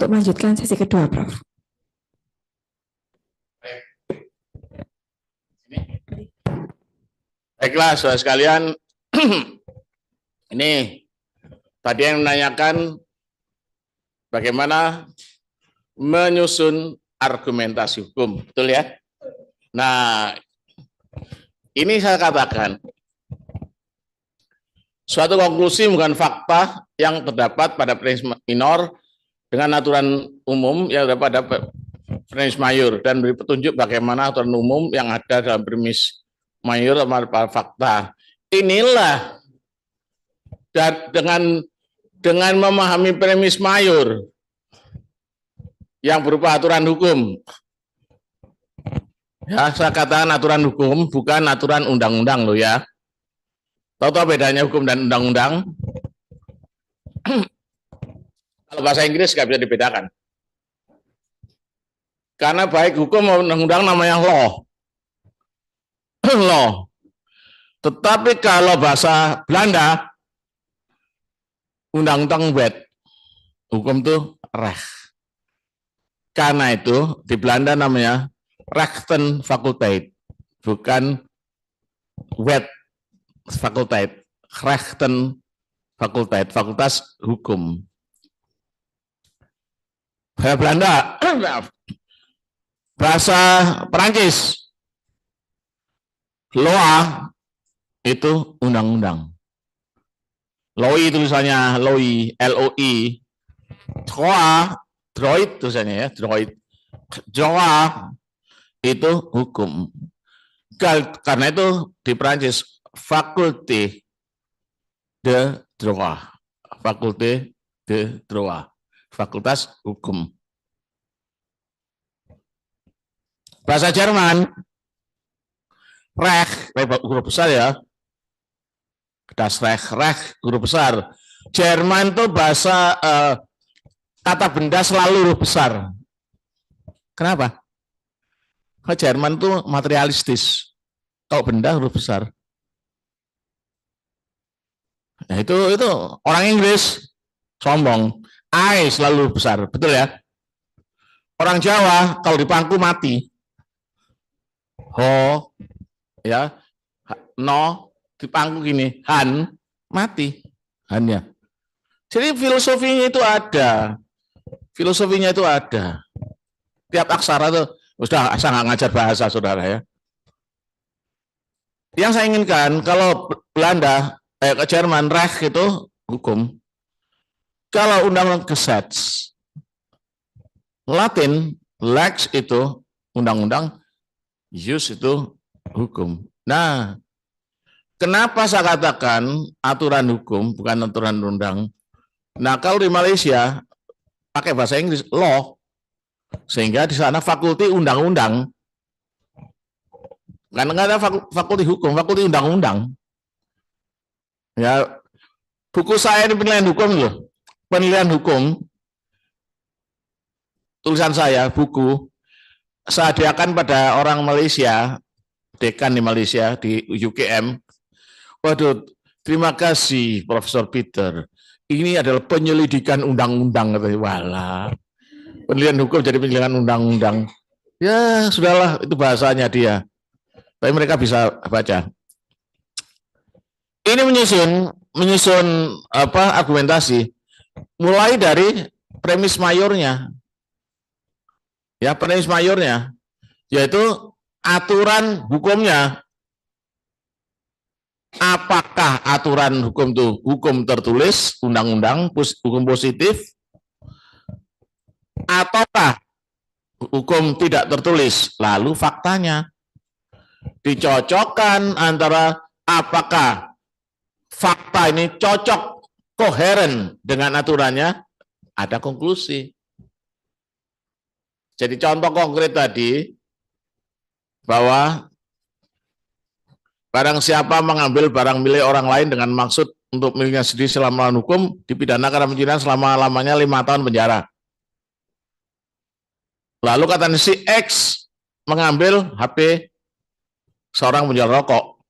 untuk melanjutkan sesi kedua, Prof. Baiklah, saudara sekalian, ini tadi yang menanyakan bagaimana menyusun argumentasi hukum, betul ya? Nah, ini saya katakan, suatu konklusi bukan fakta yang terdapat pada premis minor dengan aturan umum yang terdapat pada premis mayor dan beri petunjuk bagaimana aturan umum yang ada dalam premis mayor pada fakta. Inilah dengan memahami premis mayor yang berupa aturan hukum. Ya, saya katakan aturan hukum, bukan aturan undang-undang loh ya. Tahu bedanya hukum dan undang-undang? Kalau bahasa Inggris nggak bisa dibedakan. Karena baik hukum maupun undang-undang namanya law. Law. Tetapi kalau bahasa Belanda, undang-undang wet. Hukum itu recht. Karena itu di Belanda namanya rechten faculteit, bukan wet faculteit, rechten faculteit, fakultas hukum. Bahasa Belanda, bahasa Perancis, loi itu undang-undang. Loi tulisannya loi, L-O-I, droit tulisannya ya, droit. Droit itu hukum. Karena itu di Perancis faculté de droit, faculté de droit, fakultas hukum. Bahasa Jerman, Recht, huruf besar ya, das Recht, Recht huruf besar. Jerman itu bahasa kata benda selalu huruf besar. Kenapa? Karena Jerman itu materialistis. Kalau benda huruf besar. Nah, itu orang Inggris sombong. I selalu huruf besar, betul ya? Orang Jawa kalau dipangku mati. Ho, ya, no, dipangku gini, han, mati, hannya. Jadi filosofinya itu ada. Filosofinya itu ada. Tiap aksara itu, sudah saya nggak ngajar bahasa saudara ya. Yang saya inginkan kalau Belanda, ke Jerman, Recht itu hukum. Kalau undang-undang Gesetz, Latin, lex itu undang-undang, jus itu hukum. Nah, kenapa saya katakan aturan hukum bukan aturan undang? Nah, kalau di Malaysia pakai bahasa Inggris law, sehingga di sana fakulti undang-undang. Karena nggak ada fakulti hukum, fakulti undang-undang. Ya, buku saya ini penilaian hukum loh. Penilaian hukum, tulisan saya, buku, saya hadiahkan pada orang Malaysia, dekan di Malaysia, di UGM. Waduh, terima kasih Profesor Peter. Ini adalah penyelidikan undang-undang. Walah, penilaian hukum jadi penilaian undang-undang. Ya, sudahlah, itu bahasanya dia. Tapi mereka bisa baca. Ini menyusun apa argumentasi mulai dari premis mayornya. Ya, premis mayornya yaitu aturan hukumnya. Apakah aturan hukum itu hukum tertulis, undang-undang, hukum positif, ataukah hukum tidak tertulis? Lalu faktanya dicocokkan antara apakah fakta ini cocok, koheren dengan aturannya, ada konklusi. Jadi contoh konkret tadi, bahwa barang siapa mengambil barang milik orang lain dengan maksud untuk miliknya sendiri selama melawan hukum, dipidana karena pencurian selama-lamanya 5 tahun penjara. Lalu kata si X mengambil HP seorang penjual rokok,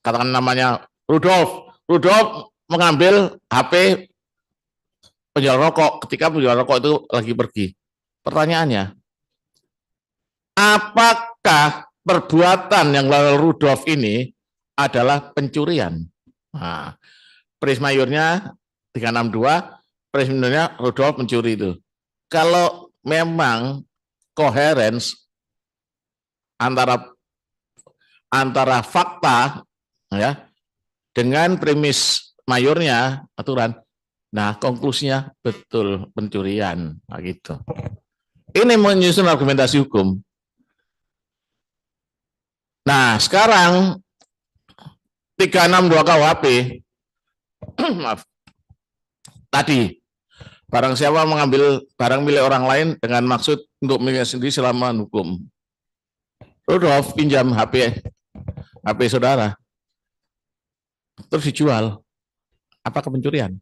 katakan namanya Rudolf. Rudolf mengambil HP penjual rokok ketika penjual rokok itu lagi pergi. Pertanyaannya, apakah perbuatan yang dilakukan Rudolf ini adalah pencurian? Nah, pres mayornya 362, pres minornya Rudolf mencuri itu. Kalau memang coherence antara fakta ya dengan premis mayornya aturan, nah konklusinya betul pencurian, nah, gitu. Ini menyusun argumentasi hukum. Nah sekarang 362 KUHP maaf, tadi barang siapa mengambil barang milik orang lain dengan maksud untuk miliknya sendiri selama hukum. Rudolf pinjam HP saudara, terus dijual. Apakah pencurian?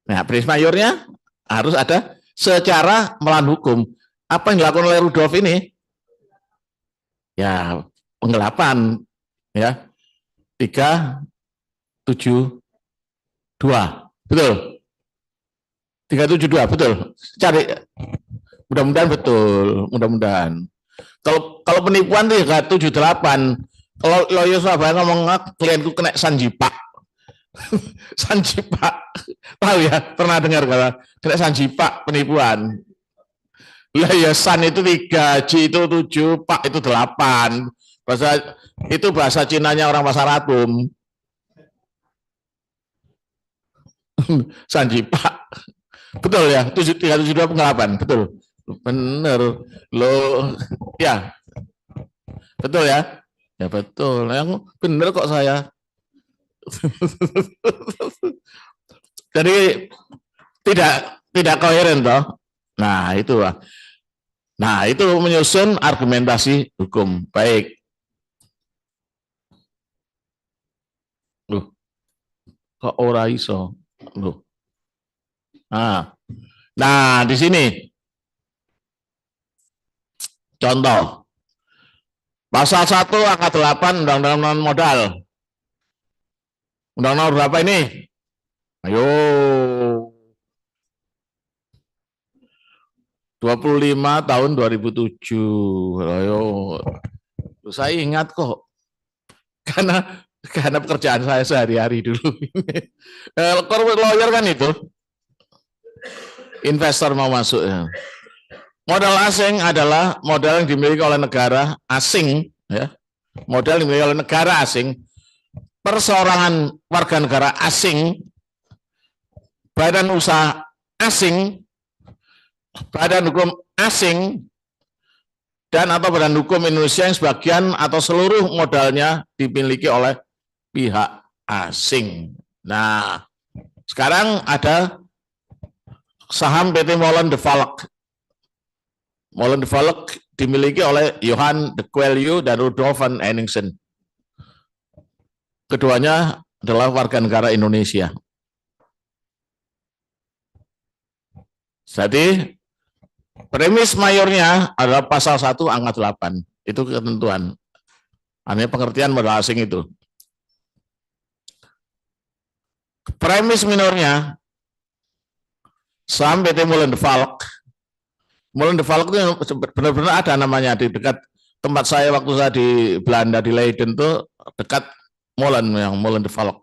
Nah, prinsip mayornya harus ada secara melawan hukum. Apa yang dilakukan oleh Rudolf ini? Ya, penggelapan. Ya, 372. Betul. 372, betul. Cari. Mudah-mudahan betul, mudah-mudahan. Kalau penipuan itu 378. Kalau lawyer Surabaya ngomong klienku kena sanjipak. Sanjipak. Tahu ya, pernah dengar kata kena sanjipak penipuan. Lah ya san itu 3, J itu 7, pak itu 8. Bahasa Cinanya orang Pasar Atom. Sanjipak. Betul ya, 372 penggelapan, betul. Bener lo ya betul ya betul yang bener kok saya. Jadi tidak koheren toh. Nah itu menyusun argumentasi hukum. Baik, loh kok ora iso loh. Nah di sini contoh, pasal 1 angka 8 Undang-Undang Modal. Undang-Undang berapa ini? Ayo. 25 tahun 2007. Ayo. Saya ingat kok. Karena pekerjaan saya sehari-hari dulu. Corporate lawyer kan itu. Investor mau masuk ya. Modal asing adalah modal yang dimiliki oleh negara asing, ya. Modal yang dimiliki oleh negara asing, perseorangan warga negara asing, badan usaha asing, badan hukum asing, dan atau badan hukum Indonesia yang sebagian atau seluruh modalnya dimiliki oleh pihak asing. Nah, sekarang ada saham PT Molen de Valk. Molen de Valk dimiliki oleh Johan de Quelju dan Rudolf van Henningsen. Keduanya adalah warga negara Indonesia. Jadi premis mayornya adalah pasal 1 angka 8. Itu ketentuan. Hanya pengertian modal asing itu. Premis minornya saham PT Molen de Valk. Molen de Valk itu benar-benar ada namanya di dekat tempat saya waktu saya di Belanda di Leiden itu dekat Molen yang Molen de Valk.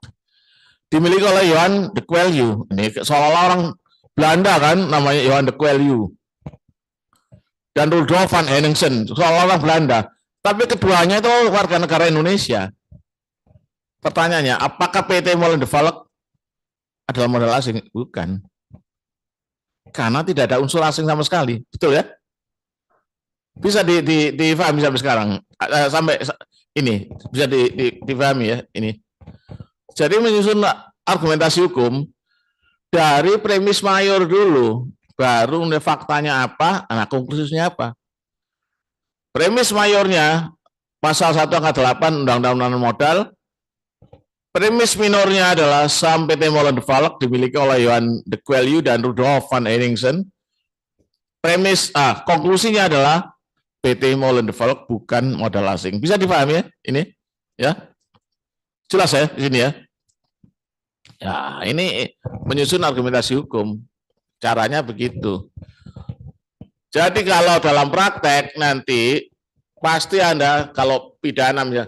Dimiliki oleh Johan de Quelju. Ini seolah-olah orang Belanda kan namanya Johan de Quelju. Dan Rudolf van Henningsen seolah-olah Belanda. Tapi keduanya itu warga negara Indonesia. Pertanyaannya, apakah PT Molen de Valk adalah modal asing? Bukan. Karena tidak ada unsur asing sama sekali, betul ya? Bisa difahami sampai sekarang, sampai ini bisa difahami ya ini. Jadi menyusun argumentasi hukum dari premis mayor dulu, baru faktanya apa, nah konklusinya apa. Premis mayornya pasal 1 angka 8 Undang-Undang Modal. Premis minornya adalah saham PT Molen de Valk dimiliki oleh Johan de Quelju dan Rudolf van Henningsen. Konklusinya adalah PT Molen de Valk bukan modal asing. Bisa dipahami ya ini? Ya. Jelas ya di sini ya. Ya, ini menyusun argumentasi hukum. Caranya begitu. Jadi kalau dalam praktek nanti pasti Anda kalau pidana ya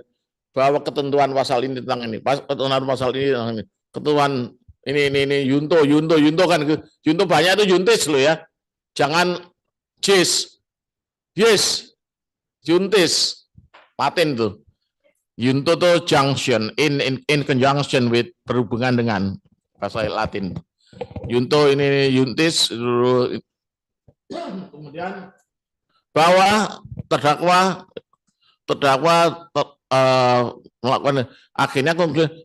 bahwa ketentuan pasal ini tentang ini, ketentuan pasal ini tentang ini, ketentuan ini Yunto kan Yunto banyak itu Yuntis loh ya. Jangan Jis. Yes. Yuntis. Paten tuh. Yunto tuh junction in conjunction with berhubungan dengan bahasa Latin. Yunto ini Yuntis kemudian bahwa terdakwa melakukan akhirnya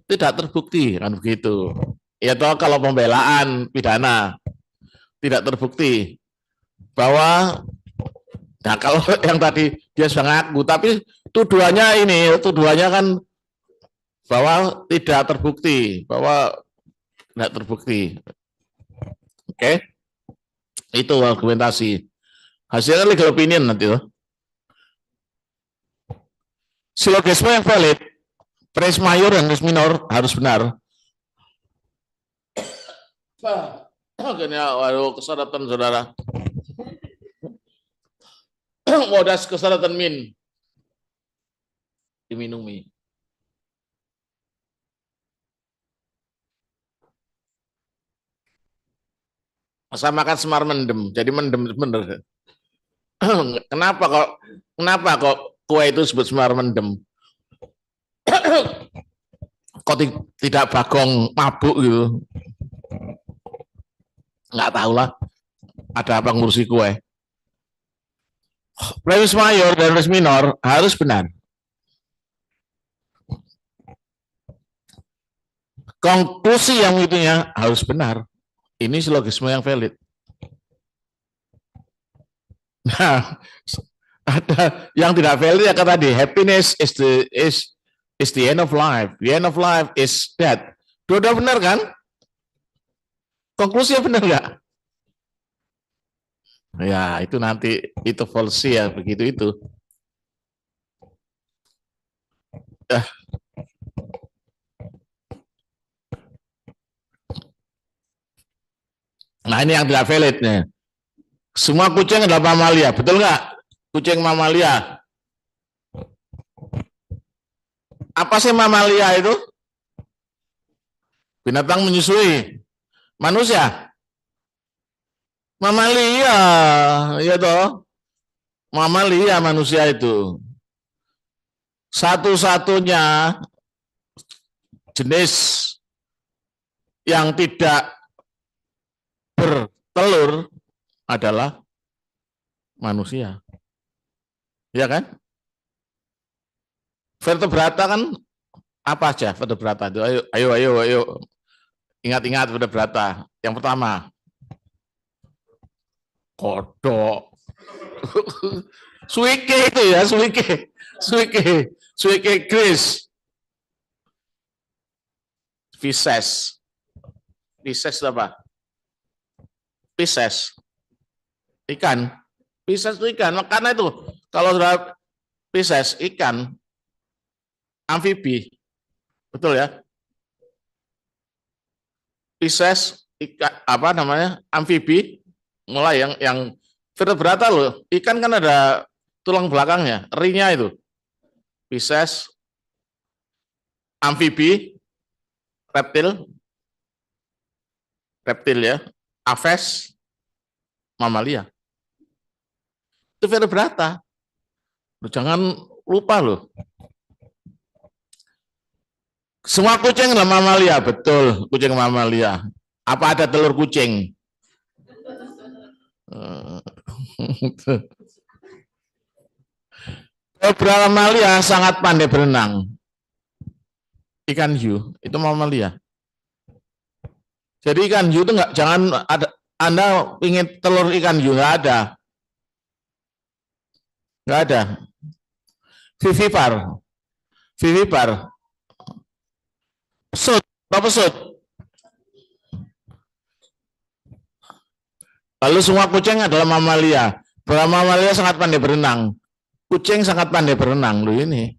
tidak terbukti kan begitu. Ya toh kalau pembelaan pidana tidak terbukti bahwa nah kalau yang tadi dia sudah ngaku tapi tuduhannya kan bahwa tidak terbukti oke. Itu argumentasi hasilnya legal opinion nanti loh. Silogisme yang valid res mayor dan res minor harus benar. Waduh, kesadatan saudara. Modas kesadatan min. Diminumi. Saya makan semar mendem, jadi mendem bener. Kenapa kok kue itu disebut semar mendem? Kok tidak bagong mabuk gitu? Nggak tahu lah. Ada apa ngurusi kue? Res mayor dan res minor harus benar. Konklusi yang itunya harus benar. Ini silogisme yang valid. Nah, ada yang tidak valid ya kata tadi, happiness is the end of life. The end of life is death. Dua benar kan? Konklusinya benar nggak? Ya itu nanti itu false ya begitu itu. Nah ini yang tidak valid nih. Semua kucing adalah mamalia, betul nggak? Kucing mamalia. Apa sih mamalia itu? Binatang menyusui. Manusia? Mamalia, ya toh. Mamalia manusia itu. Satu-satunya jenis yang tidak bertelur adalah manusia. Ya kan? Vertebrata kan apa aja vertebrata itu? Ayo. Ingat-ingat vertebrata. Yang pertama, kodok. Suike itu ya, suike Chris. Pisces apa? Pisces. Ikan. Pisces itu ikan. Karena itu kalau sudah Pisces ikan amfibi. Betul ya? Pisces ikan apa namanya? Amfibi mulai yang vertebrata loh. Ikan kan ada tulang belakangnya, rinya itu. Pisces amfibi, reptil ya. Aves, mamalia. Itu vertebrata. Jangan lupa loh. Semua kucing adalah mamalia, betul. Kucing mamalia. Apa ada telur kucing? Beberapa mamalia sangat pandai berenang. Ikan hiu itu mamalia. Jadi ikan hiu itu jangan ada Anda ingin telur ikan hiu nggak ada. Vivipar. Pesut. Lalu semua kucing adalah mamalia. Beberapa mamalia sangat pandai berenang. Kucing sangat pandai berenang loh ini.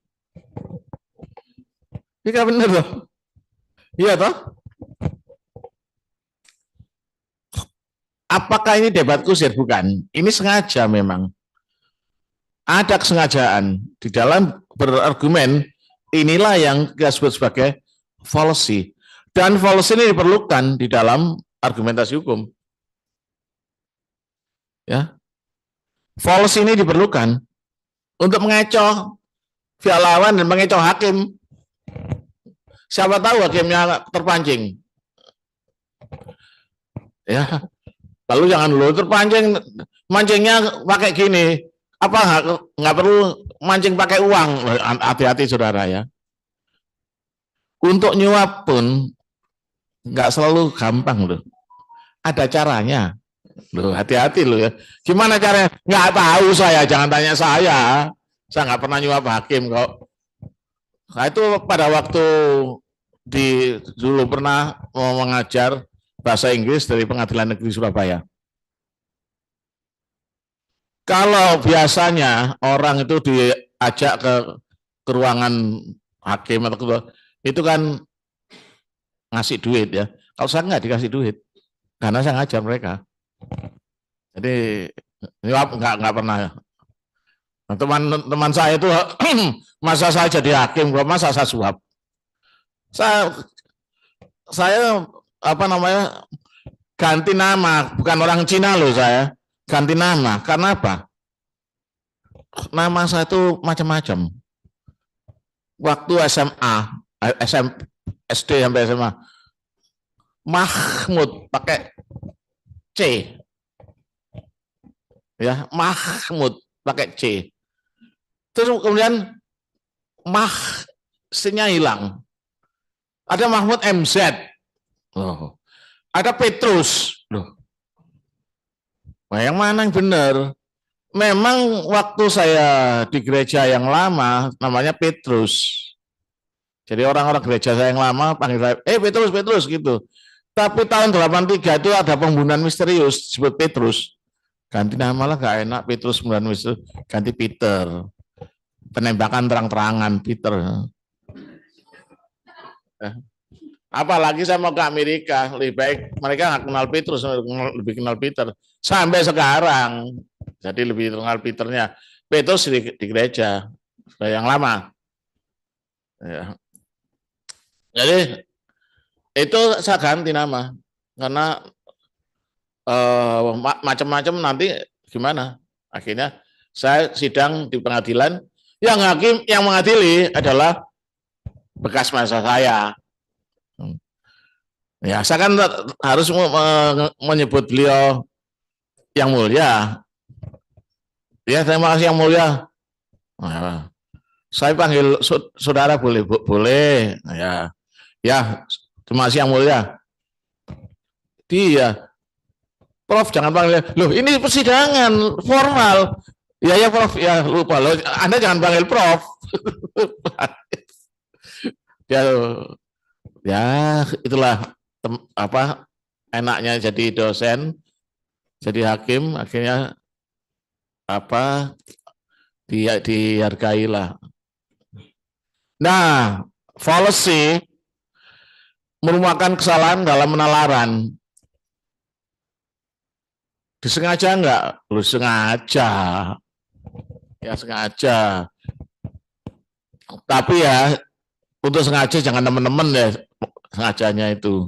Ini kan benar loh. Iya toh? Apakah ini debat kusir? Bukan. Ini sengaja memang. Ada kesengajaan di dalam berargumen. Inilah yang kita sebut sebagai fallacy. Dan fallacy ini diperlukan di dalam argumentasi hukum. Ya, fallacy ini diperlukan untuk mengecoh pihak lawan dan mengecoh hakim. Siapa tahu hakimnya terpancing. Ya, lalu jangan dulu terpancing, mancingnya pakai gini. Apa nggak perlu mancing pakai uang? Hati-hati saudara ya. Untuk nyuap pun nggak selalu gampang loh. Ada caranya. Loh, hati-hati loh ya. Gimana caranya? Nggak tahu saya, jangan tanya saya. Saya nggak pernah nyuap hakim kok. Nah, itu pada waktu dulu pernah mau mengajar bahasa Inggris dari Pengadilan Negeri Surabaya. Kalau biasanya orang itu diajak ke ruangan hakim atau itu kan ngasih duit ya. Kalau saya nggak dikasih duit, karena saya ngajar mereka. Jadi nggak pernah. Nah, teman saya itu masa saya jadi hakim, masa saya suap. Saya apa namanya ganti nama, bukan orang Cina loh saya, ganti nama. Karena apa? Nama saya itu macam-macam. Waktu SMA, SD sampai SMA, Mahmud pakai C, ya Mahmud pakai C. Terus kemudian C-nya hilang. Ada Mahmud MZ. Oh. Ada Petrus. Loh. Nah, yang mana yang benar? Memang waktu saya di gereja yang lama namanya Petrus. Jadi orang-orang gereja saya yang lama panggil saya, Petrus, Petrus gitu. Tapi tahun 83 itu ada pembunuhan misterius disebut Petrus. Ganti nama lah gak enak, Petrus pembunuhan misterius, ganti Peter. Penembakan terang-terangan Peter. Apalagi saya mau ke Amerika, lebih baik mereka nggak kenal Petrus, lebih kenal Peter. Sampai sekarang, jadi lebih kenal Peternya. Petrus di gereja yang lama. Ya. Jadi itu saya ganti nama karena macam-macam nanti gimana. Akhirnya saya sidang di pengadilan, yang hakim yang mengadili adalah bekas masa saya. Ya, saya kan harus menyebut beliau yang mulia. Ya, terima kasih yang mulia. Nah, saya panggil saudara boleh, boleh. Ya, ya, terima kasih yang mulia. Dia, Prof, jangan panggil. Loh, ini persidangan formal. Ya, Prof, ya lupa loh. Anda jangan panggil Prof. ya, itulah apa enaknya jadi dosen, jadi hakim, akhirnya apa dihargai lah. Nah, fallacy merupakan kesalahan dalam penalaran. Disengaja enggak? Lu sengaja. Ya sengaja. Tapi ya untuk sengaja jangan teman-teman ya sengajanya itu.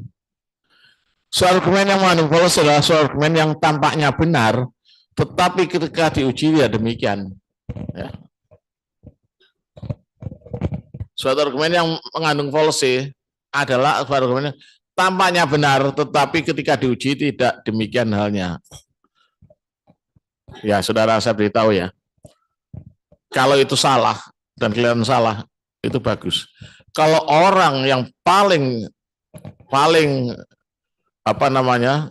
Soal argumen yang manipulasi adalah soal argumen yang tampaknya benar, tetapi ketika diuji ya demikian. Ya. Suatu argumen yang mengandung fallacy adalah suatu argumen yang tampaknya benar, tetapi ketika diuji tidak demikian halnya. Ya, saudara saya beritahu ya. Kalau itu salah dan kelihatan salah, itu bagus. Kalau orang yang paling apa namanya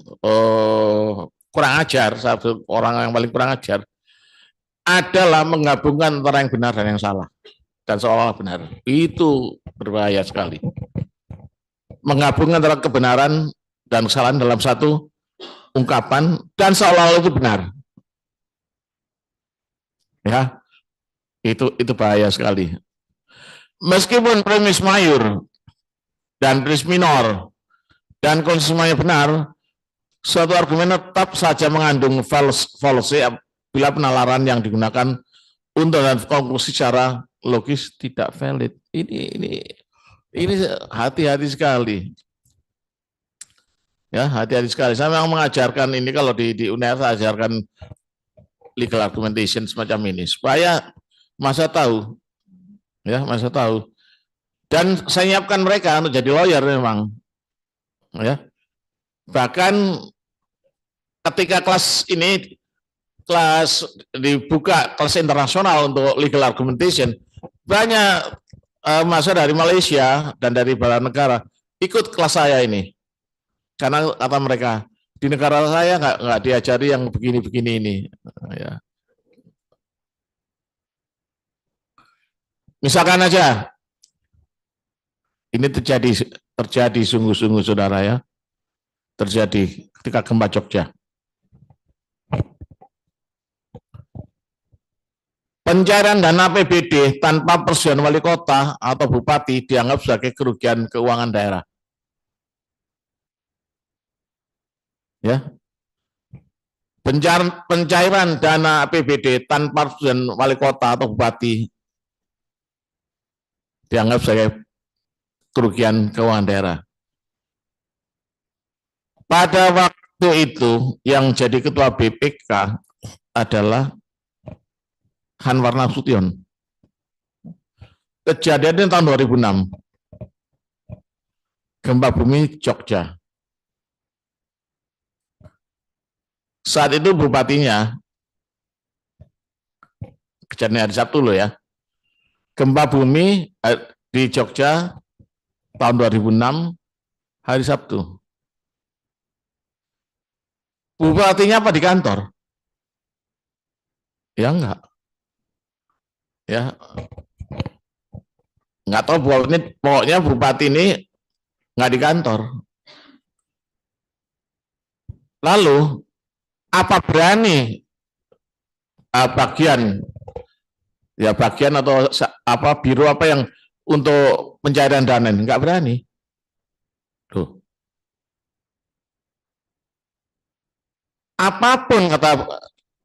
kurang ajar, satu orang yang paling kurang ajar adalah menggabungkan antara yang benar dan yang salah dan seolah benar, itu berbahaya sekali. Menggabungkan antara kebenaran dan kesalahan dalam satu ungkapan dan seolah-olah itu benar, ya itu bahaya sekali. Meskipun premis mayor dan premis minor dan konsumsinya benar, Suatu argumen tetap saja mengandung fallacy bila penalaran yang digunakan untuk dan konklusi secara logis tidak valid. Ini hati-hati sekali. Ya, hati-hati sekali. Saya memang mengajarkan ini kalau di UNER saya ajarkan legal argumentation semacam ini supaya masa tahu, ya masa tahu. Dan saya nyiapkan mereka untuk jadi lawyer memang, ya. Bahkan ketika kelas ini dibuka kelas internasional untuk legal argumentation, banyak mahasiswa dari Malaysia dan dari beberapa negara ikut kelas saya ini, karena kata mereka di negara saya nggak diajari yang begini-begini ini. Ya. Misalkan aja, ini terjadi sungguh-sungguh saudara ya, terjadi ketika gempa Jogja. Pencairan dana APBD tanpa persetujuan wali kota atau bupati dianggap sebagai kerugian keuangan daerah. Ya. Pencairan dana APBD tanpa persetujuan wali kota atau bupati dianggap sebagai kerugian keuangan daerah. Pada waktu itu yang jadi ketua BPK adalah Hanwar Nasution. Kejadiannya tahun 2006. Gempa bumi Jogja. Saat itu bupatinya, kejadian hari Sabtu loh ya, gempa bumi di Jogja tahun 2006 hari Sabtu. Bupatinya apa di kantor? Ya enggak. Ya, nggak tahu pokoknya bupati ini nggak di kantor. Lalu apa berani bagian atau apa biro apa yang untuk pencairan dana ini nggak berani. Tuh. Apapun kata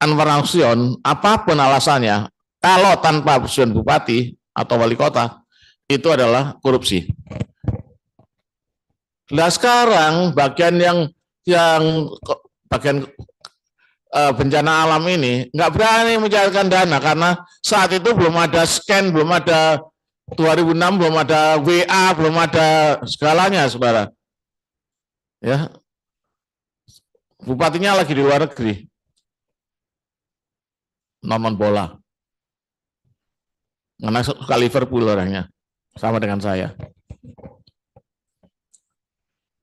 Anwar Nasution, apapun alasannya, kalau tanpa persetujuan bupati atau wali kota, itu adalah korupsi. Nah sekarang bagian bagian bencana alam ini nggak berani mencairkan dana karena saat itu belum ada scan, belum ada 2006, belum ada WA, belum ada segalanya, saudara. Ya, bupatinya lagi di luar negeri, nonton bola. Karena suka Liverpool orangnya, sama dengan saya.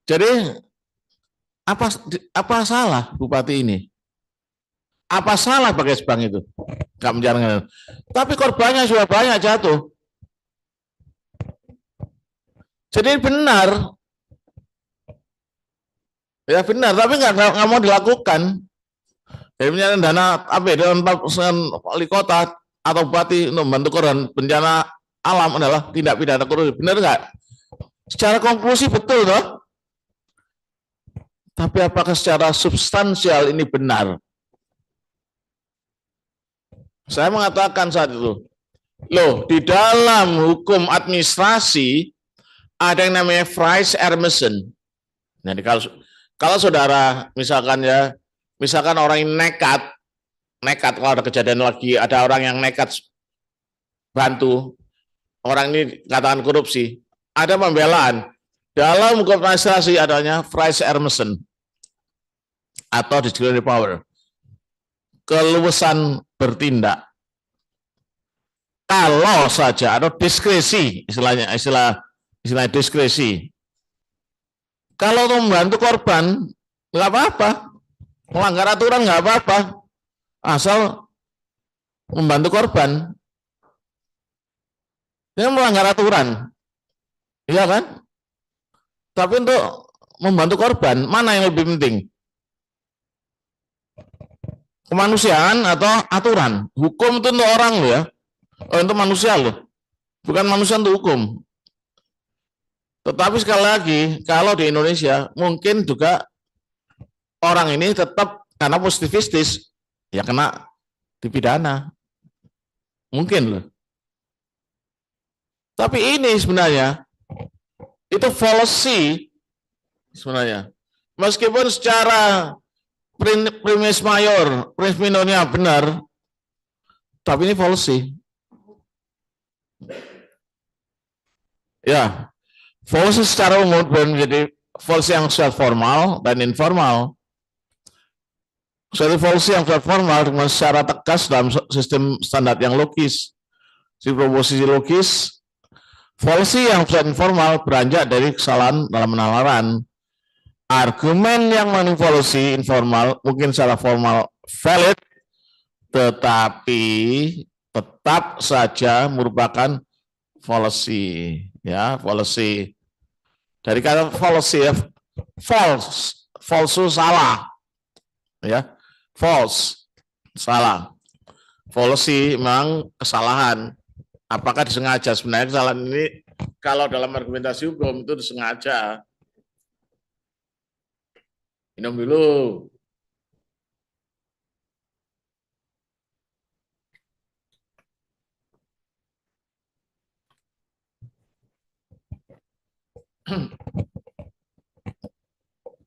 Jadi apa salah bupati ini? Apa salah pakai bank itu? Gak menjalankan. Tapi korbannya sudah banyak jatuh. Jadi benar, ya benar, tapi nggak mau dilakukan. Jadi penyerahan dana APBD wali kota atau bupati untuk membantu korban bencana alam adalah tindak pidana korupsi. Benar nggak? Secara konklusi betul toh? Tapi apakah secara substansial ini benar? Saya mengatakan saat itu, loh di dalam hukum administrasi ada yang namanya Fries-Ermesen. Jadi kalau saudara misalkan orang yang nekat kalau ada kejadian lagi, ada orang yang nekat bantu, orang ini katakan korupsi, ada pembelaan. Dalam hukum administrasi adanya Fries-Ermesen atau discretionary power, keluasan bertindak. Kalau saja ada diskresi, istilah diskresi. Kalau membantu korban, nggak apa-apa. Melanggar aturan nggak apa-apa. Asal membantu korban. Dia melanggar aturan. Iya kan? Tapi untuk membantu korban, mana yang lebih penting? Kemanusiaan atau aturan? Hukum itu untuk orang loh ya. Untuk manusia loh. Bukan manusia untuk hukum. Tetapi sekali lagi, kalau di Indonesia mungkin juga orang ini tetap karena positivistis, ya kena dipidana. Mungkin loh. Tapi ini sebenarnya, itu policy sebenarnya. Meskipun secara premis mayor, premis minornya benar, tapi ini policy. Ya, policy secara umum menjadi policy yang secara formal dan informal. Suatu policy yang secara formal dengan secara tegas dalam sistem standar yang logis. Si proposisi logis, policy yang secara informal beranjak dari kesalahan dalam penalaran. Argumen yang manipulasi informal mungkin secara formal valid, tetapi tetap saja merupakan policy, ya policy. Dari kata policy, ya, false salah, ya false salah. Policy memang kesalahan. Apakah disengaja? Sebenarnya kesalahan ini kalau dalam argumentasi hukum itu disengaja. Minum dulu.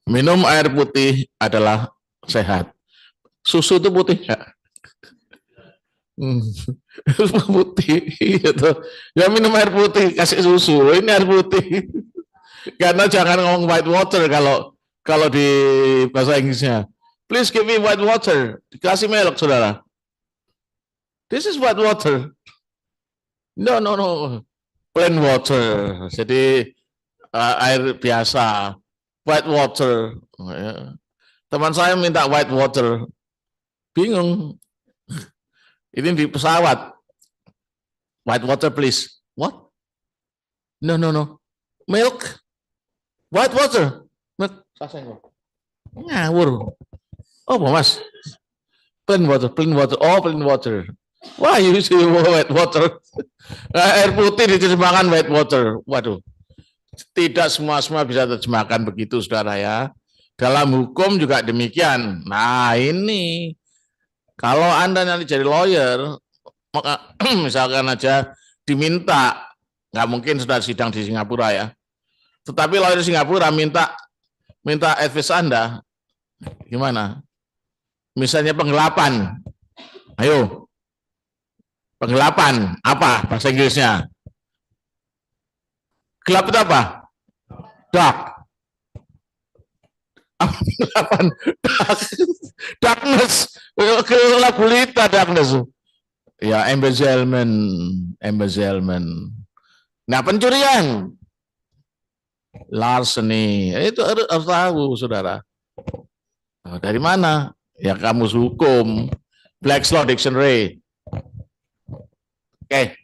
Minum air putih adalah sehat. Susu itu putih ya? Putih gitu. Ya minum air putih, kasih susu. Ini air putih. Karena jangan ngomong white water kalau di bahasa Inggrisnya. Please give me white water. Dikasih milk, saudara. This is white water. No, no, no. Plain water. Jadi air biasa. White water. Teman saya minta white water. Bingung. Ini di pesawat. White water please. What? No, no, no. Milk. White water. Milk. Ngawur. Oh, mas. Plain water, plain water. Oh, plain water. Wah, you see white water. Air putih diterjemahkan white water. Waduh. Tidak semua bisa terjemahkan begitu, saudara ya. Dalam hukum juga demikian. Nah, ini kalau Anda nanti jadi lawyer, maka misalkan aja diminta, nggak mungkin sudah sidang di Singapura ya. Tetapi lawyer Singapura minta advice Anda, gimana? Misalnya penggelapan, ayo, penggelapan apa bahasa Inggrisnya? Gelap itu apa? Dark. Penggelapan, darkness, gelap gulita, darkness. Ya, embezzlement. Nah, pencurian, larceny, itu harus tahu, saudara. Nah, dari mana? Ya, kamus hukum, Black's Law Dictionary. Oke.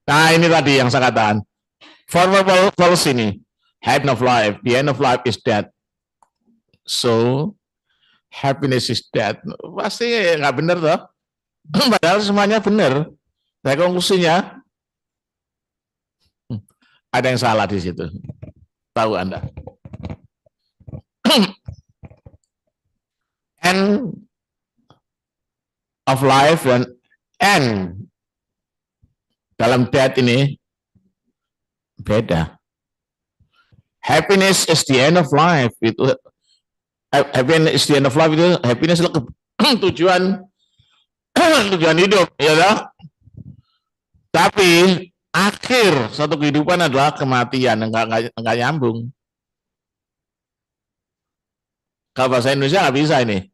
Nah, ini tadi yang saya katakan. Forward policy ini, end of life. The end of life is death. So, happiness is death. Pasti nggak benar toh. Padahal semuanya benar. Nah, konklusinya ada yang salah di situ. Tahu Anda. End of life dan end dalam death ini beda. Happiness is the end of life. Itu happiness is the end of life, itu happiness adalah tujuan hidup, ya dah. Tapi akhir satu kehidupan adalah kematian, enggak nyambung. Kalau bahasa Indonesia nggak bisa ini.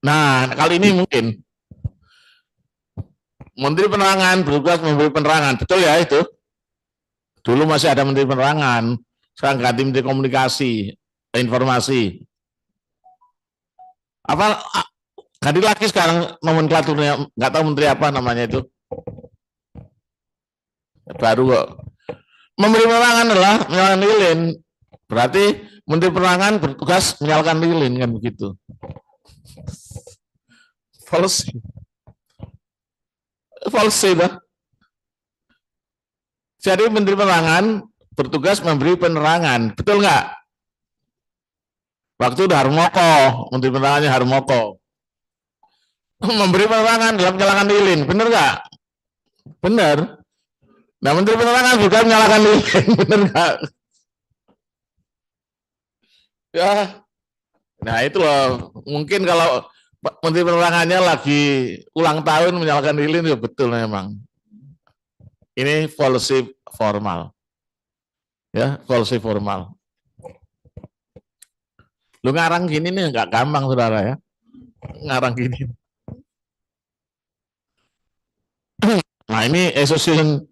Nah, kali ini mungkin Menteri Penerangan bertugas memberi penerangan, betul ya itu? Dulu masih ada Menteri Penerangan, sekarang ganti Menteri Komunikasi, Informasi. Apa ganti lagi sekarang nomenklaturnya, nggak tahu menteri apa namanya itu. Baru kok. Memberi penerangan adalah menyalakan lilin. Berarti Menteri Penerangan bertugas menyalakan lilin, kan begitu. Policy lah. Jadi Menteri Penerangan bertugas memberi penerangan, betul nggak? Waktu itu Harmoko, Menteri Penerangannya Harmoko, memberi penerangan dalam menyalakan lilin, benar nggak? Benar. Nah, Menteri Penerangan juga menyalakan lilin, benar nggak? Ya, nah itu loh. Mungkin kalau Menteri Penerangannya lagi ulang tahun menyalakan lilin, ya betul memang. Ini policy formal, ya policy formal. Lu ngarang gini nih nggak gampang saudara ya, ngarang gini. Nah ini association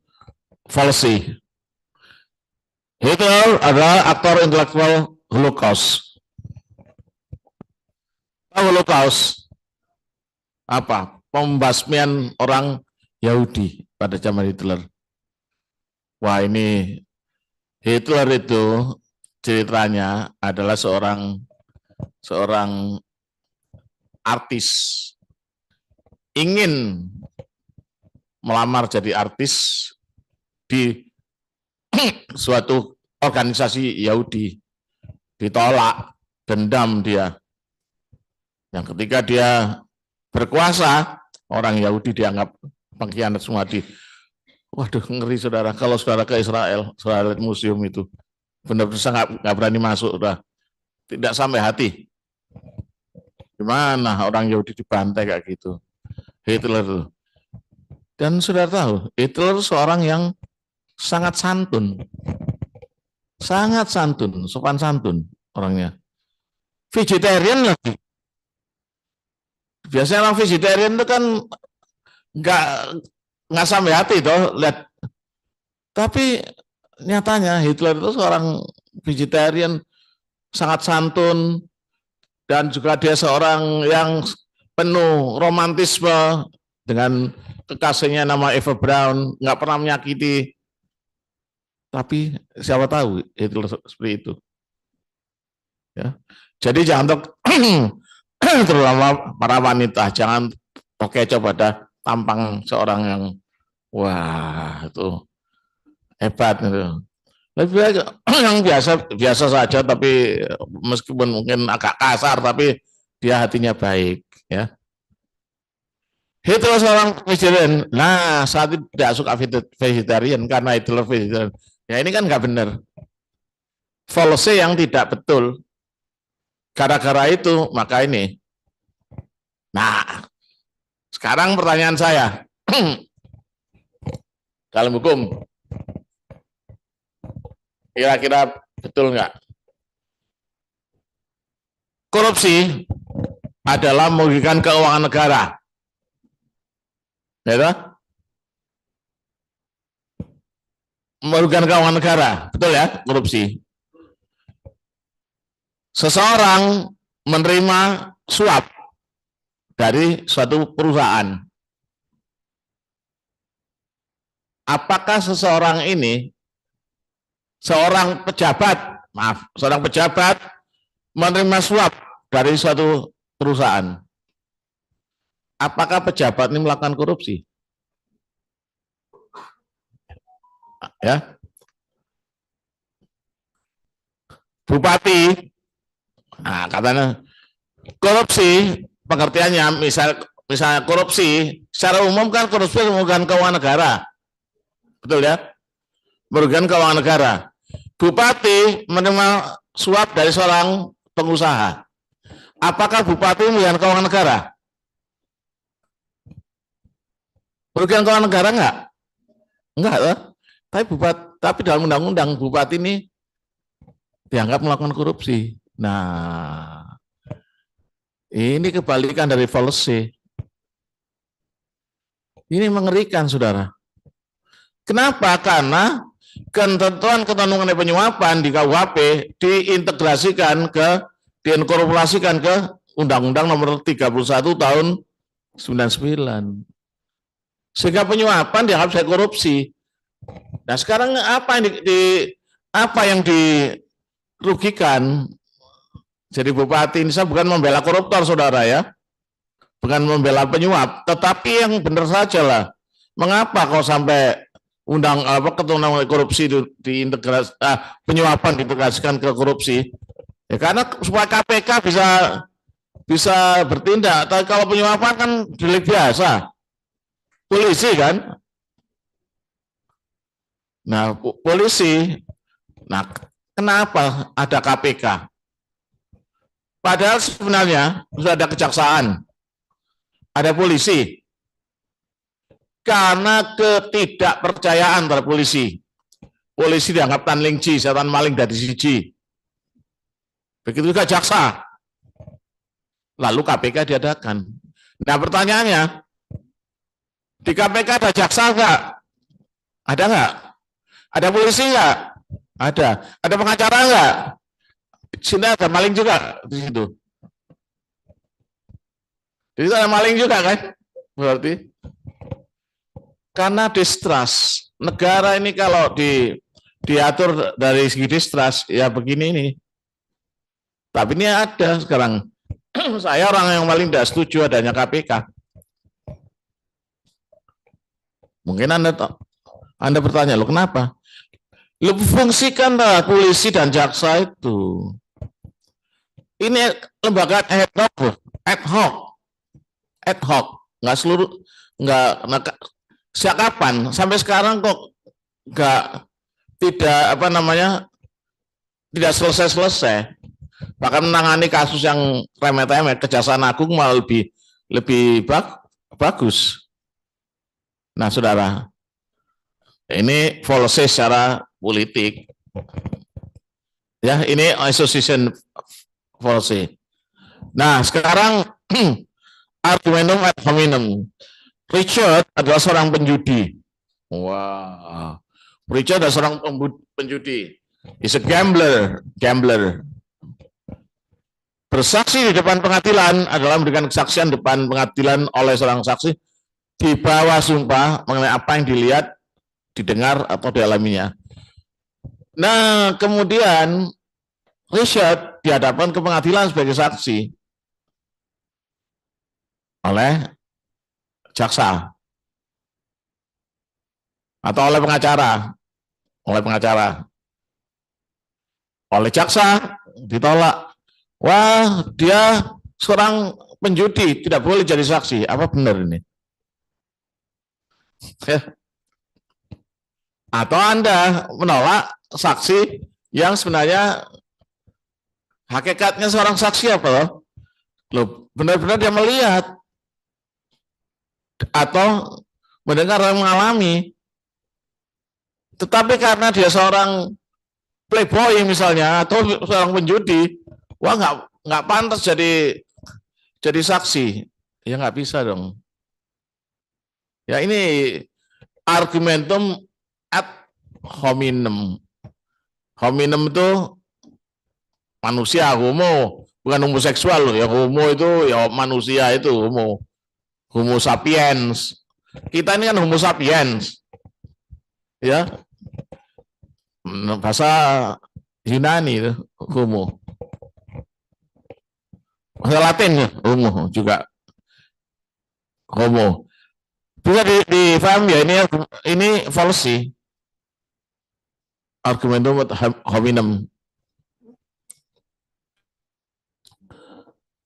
policy. Hitler adalah aktor intelektual Holocaust. Holocaust apa? Pembasmian orang Yahudi pada zaman Hitler. Wah ini Hitler itu ceritanya adalah seorang artis, ingin melamar jadi artis di suatu organisasi Yahudi, ditolak, dendam dia. Yang ketika dia berkuasa, orang Yahudi dianggap pengkhianat semua. Waduh, ngeri saudara. Kalau saudara ke Israel, saudara lihat museum itu, benar-benar nggak berani masuk, udah tidak sampai hati. Gimana orang Yahudi dibantai kayak gitu? Hitler itu. Dan saudara tahu, Hitler seorang yang sangat santun, sopan santun orangnya. Vegetarian lagi. Biasanya orang vegetarian itu kan nggak sampai hati toh lihat. Tapi nyatanya Hitler itu seorang vegetarian, sangat santun, dan juga dia seorang yang penuh romantisme dengan kekasihnya nama Eva Braun, nggak pernah menyakiti. Tapi siapa tahu Hitler seperti itu. Ya. Jadi jangan terutama para wanita jangan terkecoh pada tampang seorang yang wah itu hebat itu. Lebih baik yang biasa saja, tapi meskipun mungkin agak kasar, tapi dia hatinya baik, ya. Hitler seorang vegetarian. Nah, saat itu tidak suka vegetarian karena Hitler vegetarian. Ya ini kan nggak benar. Policy yang tidak betul. Gara-gara itu maka ini. Nah, sekarang pertanyaan saya dalam hukum. Kira-kira betul nggak? Korupsi adalah merugikan keuangan negara. Ya, merugikan keuangan negara, betul ya, korupsi. Seseorang menerima suap dari suatu perusahaan. Apakah seseorang ini seorang pejabat menerima suap dari suatu perusahaan. Apakah pejabat ini melakukan korupsi? Ya. Bupati, nah katanya korupsi pengertiannya misalnya korupsi secara umum kan korupsi merugikan keuangan negara, betul ya? Merugikan keuangan negara. Bupati menerima suap dari seorang pengusaha. Apakah bupati merugikan keuangan negara? Merugikan keuangan negara enggak? Enggak, tapi dalam undang-undang bupati ini dianggap melakukan korupsi. Nah, ini kebalikan dari policy. Ini mengerikan, saudara. Kenapa? Karena ketentuan mengenai penyuapan di KUHP diinkorporasikan ke Undang-Undang Nomor 31 Tahun 99. Sehingga penyuapan dianggap sebagai korupsi. Nah, sekarang apa yang dirugikan? Jadi bupati ini saya bukan membela koruptor, saudara ya, bukan membela penyuap, tetapi yang benar saja lah. Mengapa kok sampai undang apa ketentuan korupsi diintegrasi, penyuapan diintegrasikan ke korupsi. Ya karena supaya KPK bisa bertindak. Tapi kalau penyuapan kan delik biasa, polisi kan. Nah polisi, nah kenapa ada KPK? Padahal sebenarnya sudah ada kejaksaan, ada polisi. Karena ketidakpercayaan terhadap polisi. Polisi dianggap tan lingji, setan maling dari siji. Begitu juga jaksa. Lalu KPK diadakan. Nah pertanyaannya, di KPK ada jaksa enggak? Ada enggak? Ada polisi enggak? Ada. Ada pengacara enggak? Di sini ada maling juga di situ. Di situ ada maling juga kan? Berarti karena distrust. Negara ini kalau diatur dari segi distrust, ya begini ini. Tapi ini ada sekarang. Saya orang yang paling tidak setuju adanya KPK. Mungkin Anda bertanya, loh kenapa? Lo fungsikanlah polisi dan jaksa itu. Ini lembaga ad hoc, nggak seluruh, nggak sejak kapan sampai sekarang kok tidak selesai. Bahkan menangani kasus yang remeh-temeh, Kejaksaan Agung malah lebih bagus. Nah, saudara, ini policy secara politik. Ya, ini association policy. Nah, sekarang argumentum ad hominem. Richard adalah seorang penjudi. Wah, Richard adalah seorang penjudi. He's a gambler. Bersaksi di depan pengadilan adalah memberikan kesaksian depan pengadilan oleh seorang saksi di bawah sumpah mengenai apa yang dilihat, didengar atau dialaminya. Nah, kemudian Richard dihadapkan ke pengadilan sebagai saksi oleh jaksa atau oleh pengacara, oleh jaksa ditolak. Wah, dia seorang penjudi, tidak boleh jadi saksi. Apa benar ini? Atau Anda menolak saksi yang sebenarnya hakikatnya seorang saksi apa loh? Loh, benar-benar dia melihat atau mendengar dan mengalami. Tetapi karena dia seorang playboy misalnya atau seorang penjudi, wah nggak pantas jadi saksi. Ya nggak bisa dong. Ya ini argumentum ad hominem. Hominem itu manusia, homo, bukan homoseksual loh ya. Homo itu ya manusia, itu homo sapiens. Kita ini kan homo sapiens. Ya. Bahasa Yunani itu homo. Bahasa Latin homo juga. Homo. Bisa difaham ya, ini fallacy. Argumentum ad hominem.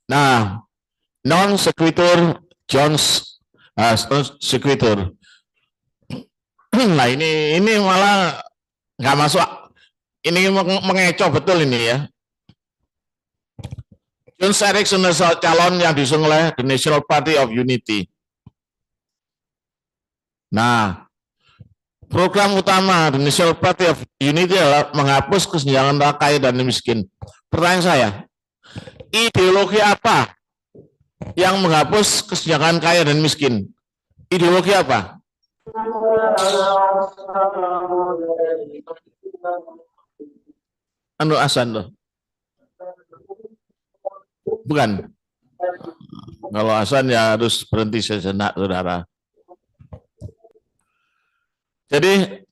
Nah, non sequitur Jones sequitur. Nah, ini malah nggak masuk. Ini mengecoh betul ini ya. Jones Erickson calon yang diusung oleh The National Party of Unity. Nah, program utama The National Party of Unity adalah menghapus kesenjangan antara kaya dan miskin. Pertanyaan saya, ideologi apa yang menghapus kesenjangan kaya dan miskin? Ideologi apa? Anu Asan loh. Bukan. Kalau Hasan ya harus berhenti sejenak, saudara. Jadi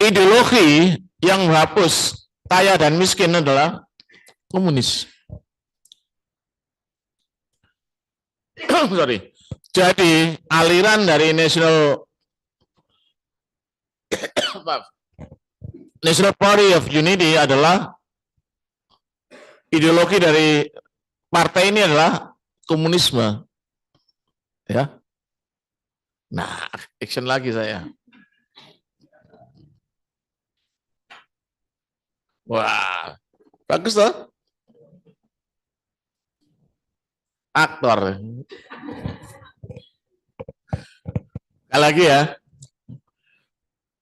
ideologi yang menghapus kaya dan miskin adalah komunis. Sorry. Jadi aliran dari National National Party of Unity adalah ideologi dari partai ini adalah komunisme, ya. Nah, action lagi saya. Wah, bagus toh? Aktor. Sekali lagi ya.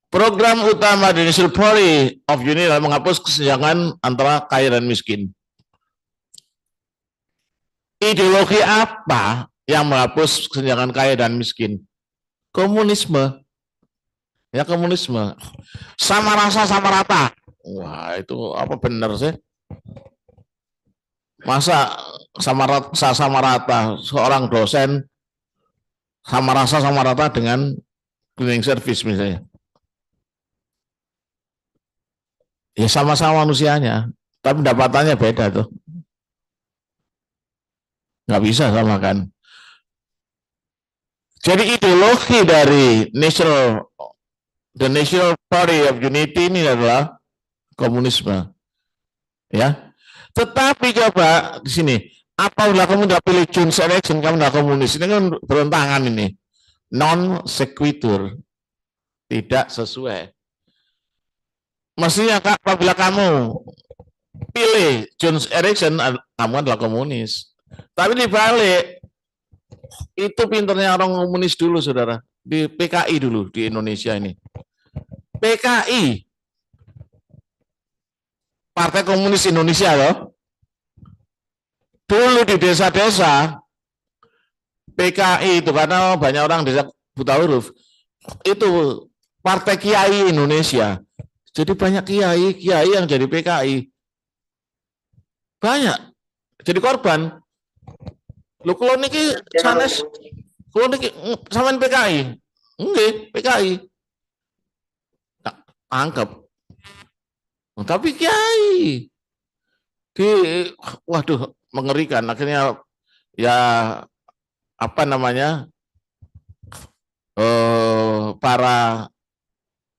Program utama di National Party of Unity adalah menghapus kesenjangan antara kaya dan miskin. Ideologi apa yang menghapus kesenjangan kaya dan miskin? Komunisme. Ya, komunisme. Sama rasa sama rata. Wah, itu apa benar sih? Masa sama rata seorang dosen sama rasa sama rata dengan cleaning service misalnya? Ya sama-sama manusianya, tapi pendapatannya beda tuh. Nggak bisa samakan. Jadi ideologi dari the National Party of Unity ini adalah komunisme, ya. Tetapi coba di sini, apabila kamu tidak pilih Jones Election, kamu tidak komunis. Ini kan berentangan ini, non sequitur, tidak sesuai. Mestinya apabila kamu pilih Jones Erickson, kamu adalah komunis. Tapi dibalik, itu pinternya orang komunis dulu, saudara. Di PKI dulu, di Indonesia ini. PKI, Partai Komunis Indonesia loh. Dulu di desa-desa, PKI itu karena banyak orang desa buta huruf, itu Partai Kiai Indonesia. Jadi banyak kiai yang jadi PKI. Banyak. Jadi korban. Lu kalau niki sanes, kalau niki samain PKI. Enggak, PKI. Nah, anggap. Tapi kiai. Waduh, mengerikan. Akhirnya ya apa namanya? Para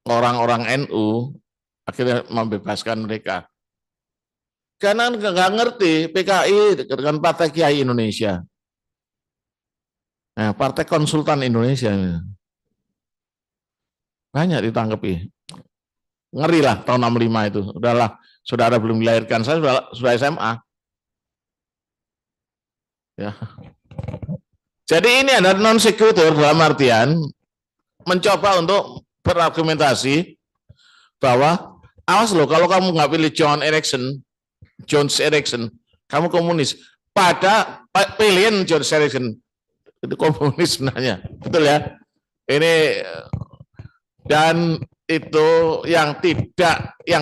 orang-orang NU akhirnya membebaskan mereka. Karena nggak ngerti PKI dengan Partai Kiai Indonesia. Nah, Partai Konsultan Indonesia. Banyak ditanggapi. Ngeri lah tahun 65 itu. Udahlah, saudara belum dilahirkan, saya sudah SMA. Ya. Jadi ini ada non sequitur dalam artian mencoba untuk berargumentasi bahwa awas loh kalau kamu nggak pilih Jones Erickson, kamu komunis. Pada pilihan Jones Erickson itu komunis sebenarnya, betul ya? Ini dan itu yang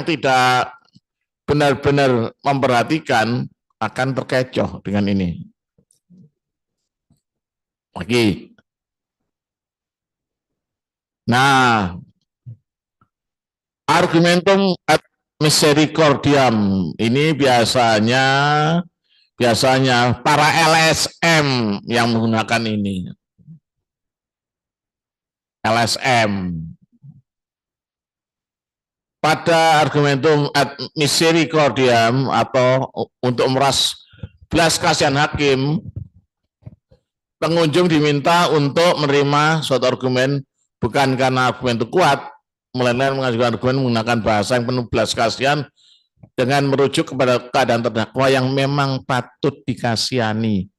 tidak benar-benar memperhatikan akan terkecoh dengan ini. Lagi. Nah, argumentum ad misericordiam ini biasanya para LSM yang menggunakan ini. LSM. Pada argumentum ad misericordiam atau untuk meras belas kasihan hakim, pengunjung diminta untuk menerima suatu argumen bukan karena argumen itu kuat, melainkan mengajukan argumen menggunakan bahasa yang penuh belas kasihan dengan merujuk kepada keadaan terdakwa yang memang patut dikasihani.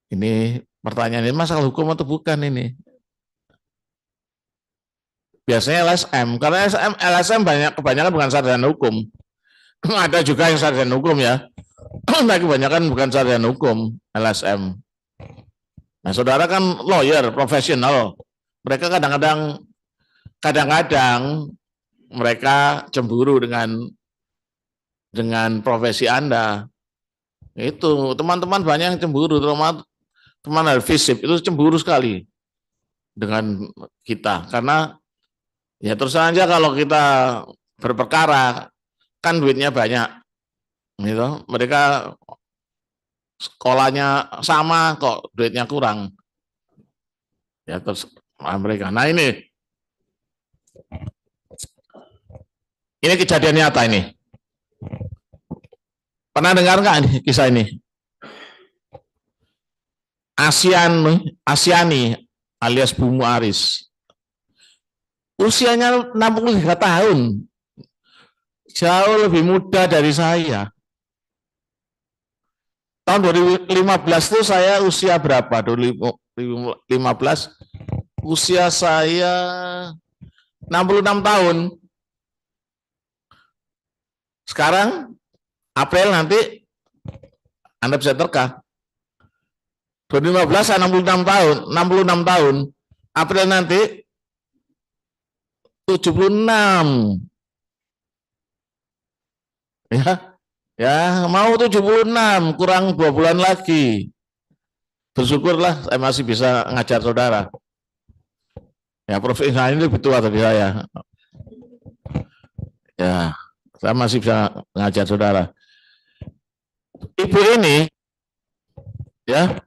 Ini pertanyaan ini masalah hukum atau bukan ini? Biasanya LSM, karena LSM kebanyakan bukan sarjana hukum. Ada juga yang sarjana hukum ya, tapi kebanyakan bukan sarjana hukum LSM. Nah, saudara kan lawyer, profesional. Mereka kadang-kadang mereka cemburu dengan profesi Anda. Itu teman-teman banyak yang cemburu, terutama teman FISIP itu cemburu sekali dengan kita. Karena ya terus saja kalau kita berperkara, kan duitnya banyak. Gitu. Mereka sekolahnya sama kok duitnya kurang ya terus mereka. Nah ini Ini kejadian nyata ini. Pernah dengar nggak nih kisah ini? Asyani alias Bu Muaris. Usianya 63 tahun. Jauh lebih muda dari saya. Tahun 2015 itu saya usia berapa? 2015 usia saya 66 tahun. Sekarang April nanti Anda bisa terka. 2015 saya 66 tahun, 66 tahun. April nanti 76. Ya, mau 76, kurang 2 bulan lagi. Bersyukurlah saya masih bisa ngajar saudara. Ya, Prof. Insani lebih tua dari saya. Ya, saya masih bisa ngajar saudara. Ibu ini, ya,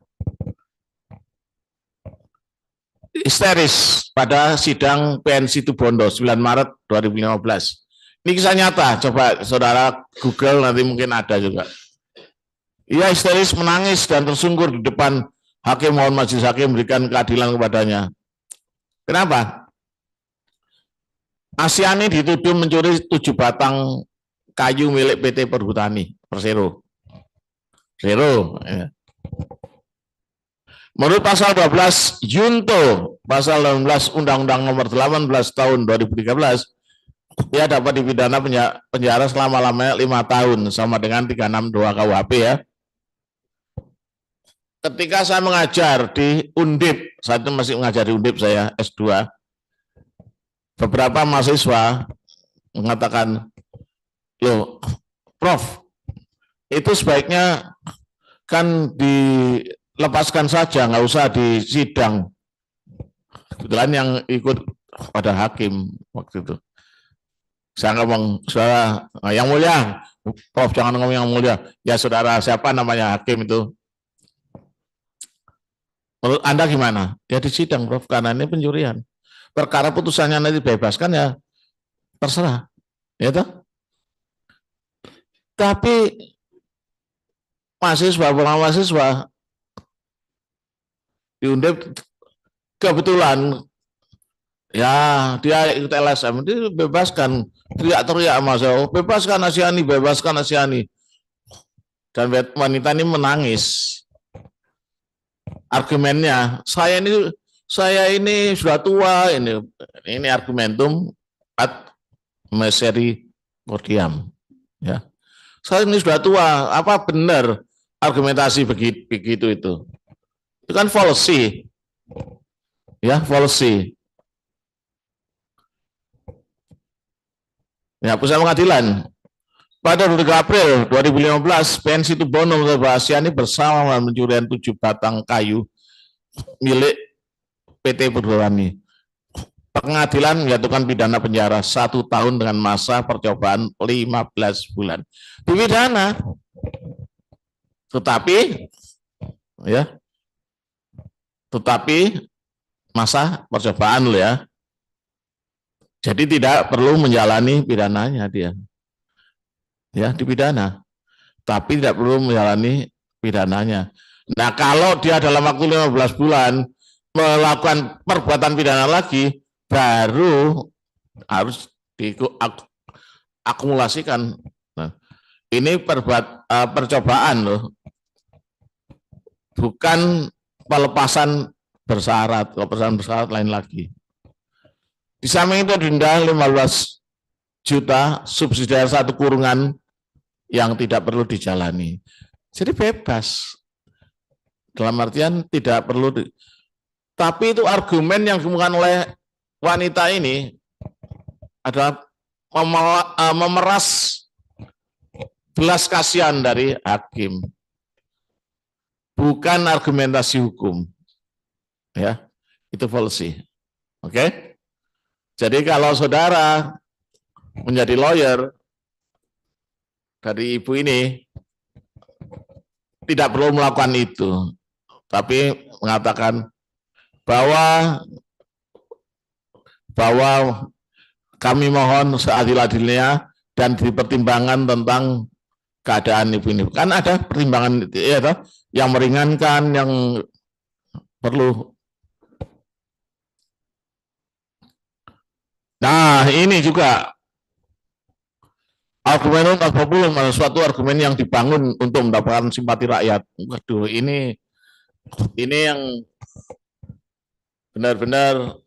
histeris pada sidang PN Situbondo 9 Maret 2015. Ini kisah nyata, coba saudara Google nanti mungkin ada juga. Ia histeris menangis dan tersungkur di depan hakim, mohon majelis hakim memberikan keadilan kepadanya. Kenapa? Asyani dituduh mencuri 7 batang kayu milik PT Perhutani, Persero. Persero. Ya. Menurut pasal 12 Junto, pasal 18 Undang-Undang Nomor 18 tahun 2013, ia dapat dipidana penjara selama-lamanya 5 tahun, sama dengan 362 KUHP ya. Ketika saya mengajar di Undip, saat itu masih mengajar di Undip saya, S2, beberapa mahasiswa mengatakan, loh, Prof, itu sebaiknya kan dilepaskan saja, nggak usah disidang. Kebetulan yang ikut pada hakim waktu itu. Saya ngomong, saudara, yang mulia, Prof jangan ngomong yang mulia. Ya saudara, siapa namanya hakim itu? Menurut Anda gimana? Ya disidang, Prof, karena ini pencurian. Perkara putusannya nanti bebaskan ya terserah. Ya toh? Tapi mahasiswa di Undip kebetulan ya dia ikut LSM, dia bebaskan, teriak-teriak masa, bebaskan Asyani, bebaskan Asyani. Dan wanita ini menangis. Argumennya, saya ini sudah tua, ini argumentum ad misericordiam. Ya. Saya ini sudah tua, apa benar argumentasi begitu itu? Itu kan fallacy. Ya, fallacy. Ya, Pusat Pengadilan. Pada 2 April 2015, PN Situbondo Asyani bersama mencurian 7 batang kayu milik PT Perhutani. Pengadilan menjatuhkan pidana penjara 1 tahun dengan masa percobaan 15 bulan. Dipidana. Tetapi masa percobaan loh ya. Jadi tidak perlu menjalani pidananya dia. Ya, dipidana. Tapi tidak perlu menjalani pidananya. Nah, kalau dia dalam waktu 15 bulan melakukan perbuatan pidana lagi, baru harus diakumulasikan. Nah, ini percobaan loh. Bukan pelepasan bersyarat. Pelepasan bersyarat lain lagi. Di samping itu denda 15 juta subsidi 1 kurungan yang tidak perlu dijalani. Jadi bebas. Dalam artian tidak perlu. Tapi itu argumen yang dikemukakan oleh wanita ini adalah memeras belas kasihan dari hakim. Bukan argumentasi hukum. Ya, itu fallacy. Oke? Jadi kalau saudara menjadi lawyer dari ibu ini tidak perlu melakukan itu, tapi mengatakan bahwa kami mohon seadil-adilnya dan dipertimbangkan tentang keadaan ibu ini. Kan ada pertimbangan ya, toh, yang meringankan, yang perlu. Nah, ini juga argumen non populum, suatu argumen yang dibangun untuk mendapatkan simpati rakyat. Waduh, ini yang benar-benar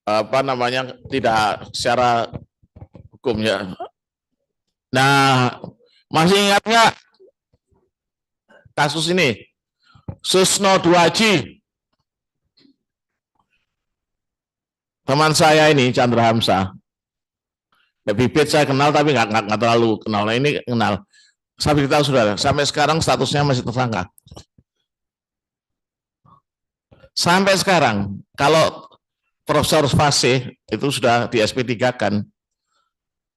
apa namanya tidak secara hukumnya. Nah, masih ingat nggak kasus ini? Susno Duaji, teman saya ini Chandra Hamzah. Bibit saya kenal tapi nggak terlalu kenal. Nah, ini kenal. Saya beritahu saudara, sampai sekarang statusnya masih tersangka. Sampai sekarang, kalau Profesor Fasih itu sudah di SP3 kan,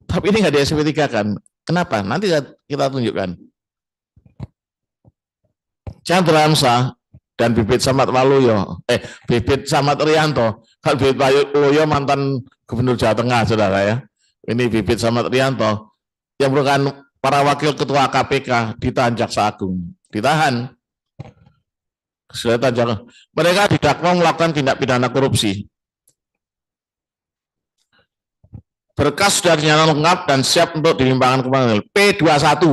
tapi ini nggak di SP3 kan. Kenapa? Nanti kita tunjukkan. Chandra Hamzah dan Bibit Samad Waluyo, Bibit Samad Rianto. Kalau Bibit Waluyo mantan Gubernur Jawa Tengah, saudara ya. Ini Bibit Samad Rianto yang merupakan para wakil ketua KPK ditahan Jaksa Agung, ditahan. Mereka didakwa melakukan tindak pidana korupsi. Berkas sudah dinyatakan lengkap dan siap untuk dilimpahkan ke pengadilan. P21.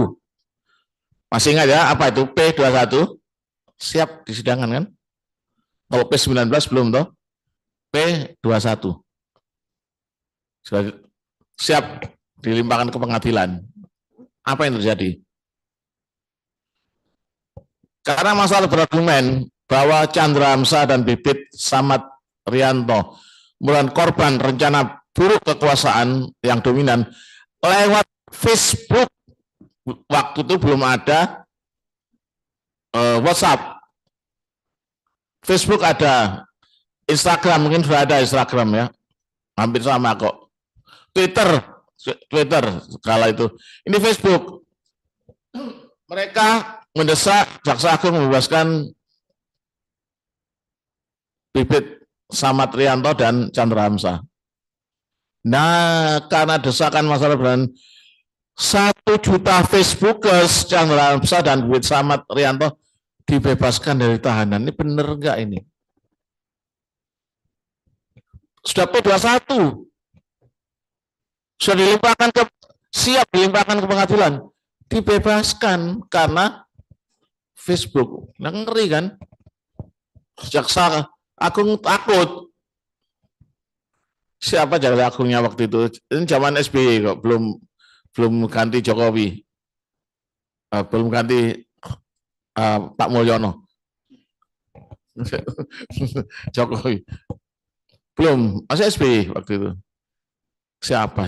Masih ingat ya apa itu P21? Siap disidangkan kan? Kalau P19 belum toh? P21. Sudah siap dilimpahkan ke pengadilan. Apa yang terjadi? Karena masalah berargumen bahwa Chandra Hamzah dan Bibit Samad Rianto merupakan korban rencana buruk kekuasaan yang dominan lewat Facebook. Waktu itu belum ada WhatsApp. Facebook ada, Instagram mungkin sudah ada Instagram ya, hampir sama kok. Twitter kala itu. Ini Facebook. Mereka mendesak Jaksa Agung membebaskan Bibit Samad Rianto dan Chandra Hamzah. Nah, karena desakan masalah beran 1 juta Facebookers Chandra Hamzah dan Bibit Samad Rianto dibebaskan dari tahanan. Ini benar enggak ini? Sudah P21. Sudah dilimpahkan siap dilimpahkan ke pengadilan. Dibebaskan karena Facebook. Nah, ngeri kan? Jaksa Agung takut. Siapa Jaksa Agungnya waktu itu? Ini zaman SBY kok, belum ganti Jokowi. Belum ganti Pak Mulyono. Jokowi. Belum, masih SBY waktu itu. Siapa?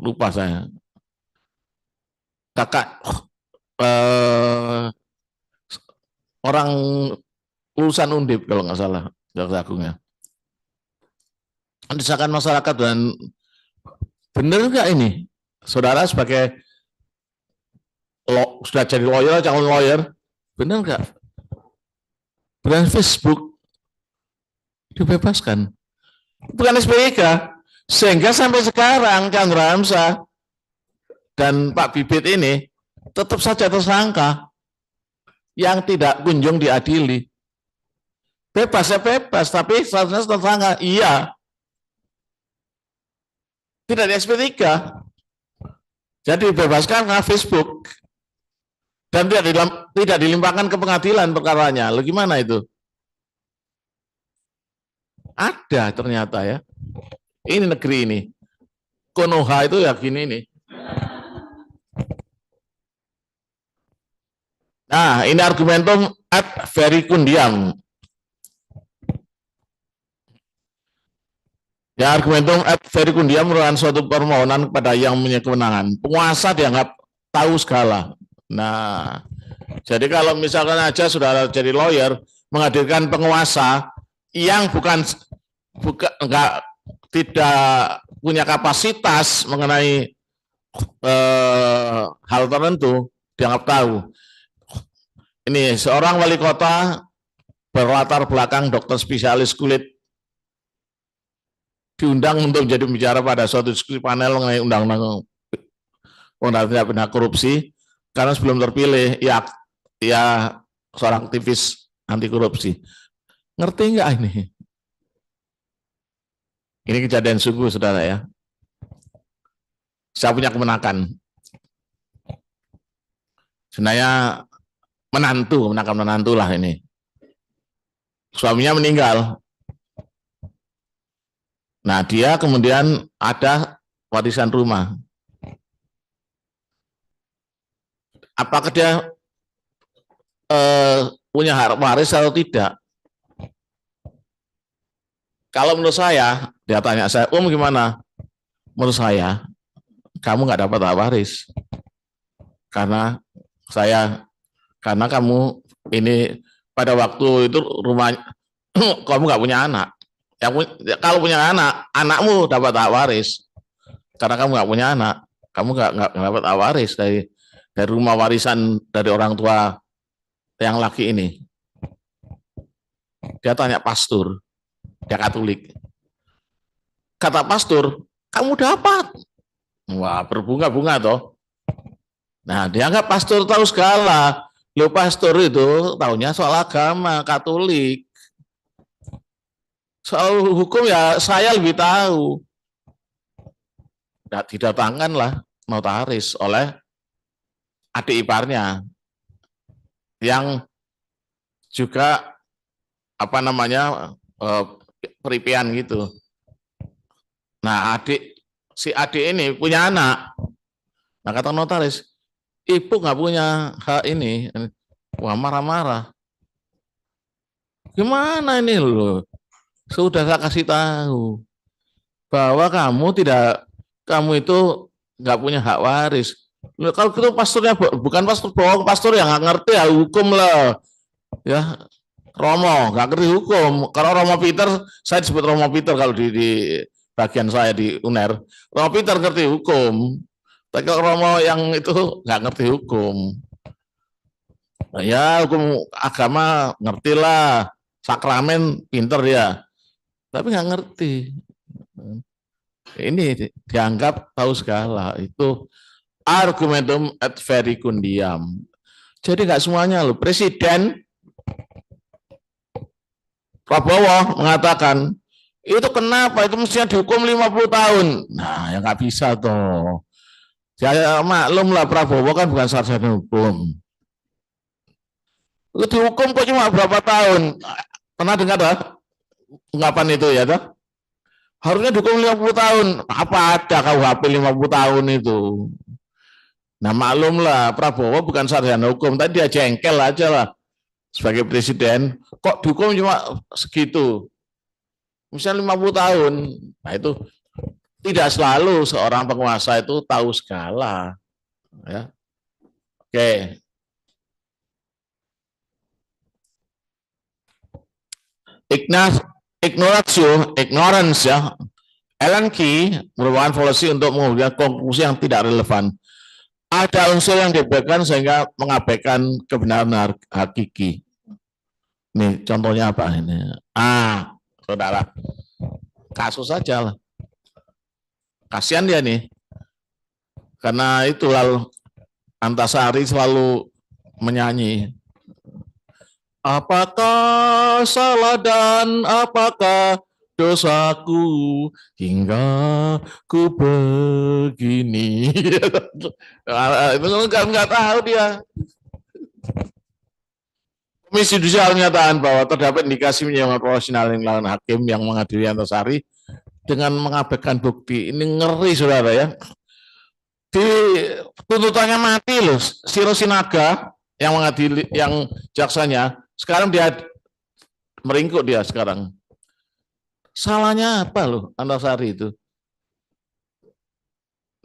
Lupa saya. Kakak orang lulusan Undip kalau nggak salah, Jaksa Agungnya. Desakan masyarakat dan benar nggak ini, saudara sebagai sudah jadi lawyer, calon lawyer, benar nggak? Benar Facebook dibebaskan, bukan SPIK, sehingga sampai sekarang Chandra Hamzah dan Pak Bibit ini tetap saja tersangka yang tidak kunjung diadili. Bebas ya bebas, tapi statusnya tersangka. Iya. Tidak di SP3. Jadi dibebaskan karena Facebook. Dan tidak dilimpahkan ke pengadilan perkaranya. Lalu gimana itu? Ada ternyata ya. Ini negeri ini. Konoha itu ya gini ini. Nah, ini argumentum ad verecundiam. Ya, argumentum ad verecundiam merupakan suatu permohonan kepada yang punya kewenangan. Penguasa dianggap tahu segala. Nah, jadi kalau misalkan aja sudah jadi lawyer menghadirkan penguasa yang tidak punya kapasitas mengenai hal tertentu dianggap tahu. Ini seorang wali kota berlatar belakang dokter spesialis kulit diundang untuk menjadi pembicara pada suatu diskusi panel mengenai undang-undang tindak pidana korupsi, karena sebelum terpilih ya seorang aktivis anti korupsi. Ngerti nggak ini? Ini kejadian sungguh, saudara ya. Saya punya kemenakan. Sebenarnya menantu lah ini. Suaminya meninggal. Nah, dia kemudian ada warisan rumah. Apakah dia punya hak waris atau tidak? Kalau menurut saya, dia tanya saya, gimana? Menurut saya, kamu nggak dapat hak waris. Karena kamu ini pada waktu itu rumah kamu nggak punya anak. Kalau punya anak, anakmu dapat hak waris. Karena kamu nggak punya anak, kamu nggak dapat hak waris dari rumah warisan dari orang tua yang laki ini. Dia tanya pastor, dia Katolik. Kata pastor, kamu dapat. Wah, berbunga-bunga toh. Nah, dianggap pastor tahu segala. Lo pastor itu tahunya soal agama Katolik. Soal hukum ya saya lebih tahu. Didatangkanlah notaris oleh adik iparnya yang juga peripian gitu. Nah, si adik ini punya anak. Nah, kata notaris, ibu nggak punya hak ini. Wah, marah-marah. Gimana ini loh? Sudah saya kasih tahu bahwa kamu itu nggak punya hak waris. Loh, kalau itu pastornya bukan pastor bohong, pastor yang nggak ngerti ya hukum lah. Ya, Romo nggak ngerti hukum. Kalau Romo Peter, saya disebut Romo Peter kalau di bagian saya di UNER. Romo Peter ngerti hukum. Tapi kalau Romo yang itu nggak ngerti hukum. Ya, hukum agama ngertilah. Sakramen pinter dia. Tapi nggak ngerti. Ini dianggap tahu segala. Itu argumentum ad verecundiam. Jadi nggak semuanya loh. Presiden Prabowo mengatakan, itu kenapa? Itu mestinya dihukum 50 tahun. Nah, ya nggak bisa toh. Saya maklum lah Prabowo kan bukan sarjana hukum. Itu dihukum kok cuma berapa tahun? Pernah dengar dah ungkapan itu ya toh? Harusnya dihukum 50 tahun. Apa ada KUHP 50 tahun itu? Nah, maklum lah Prabowo bukan sarjana hukum, tadi dia jengkel aja lah. Sebagai presiden, kok dihukum cuma segitu? Misalnya 50 tahun. Nah, itu tidak selalu seorang penguasa itu tahu segala. Ya. Oke. Ignorance ya. Allen Key merupakan polisi untuk mengambil konklusi yang tidak relevan. Ada unsur yang diabaikan sehingga mengabaikan kebenaran hakiki. Nih contohnya apa ini? Saudara, kasus saja lah. Kasihan dia nih, karena itu lalu Antasari selalu menyanyi. Apakah salah dan apakah dosaku hingga ku begini? Itu nggak tahu dia. Komisi Judisial menyatakan bahwa terdapat indikasi menyangkut profesional yang melawan hakim yang mengadili Antasari dengan mengabaikan bukti. Ini ngeri, saudara ya. Di tuntutannya mati loh, Siro Sinaga yang mengadili, yang jaksanya, sekarang dia meringkuk dia sekarang. Salahnya apa loh Antasari itu?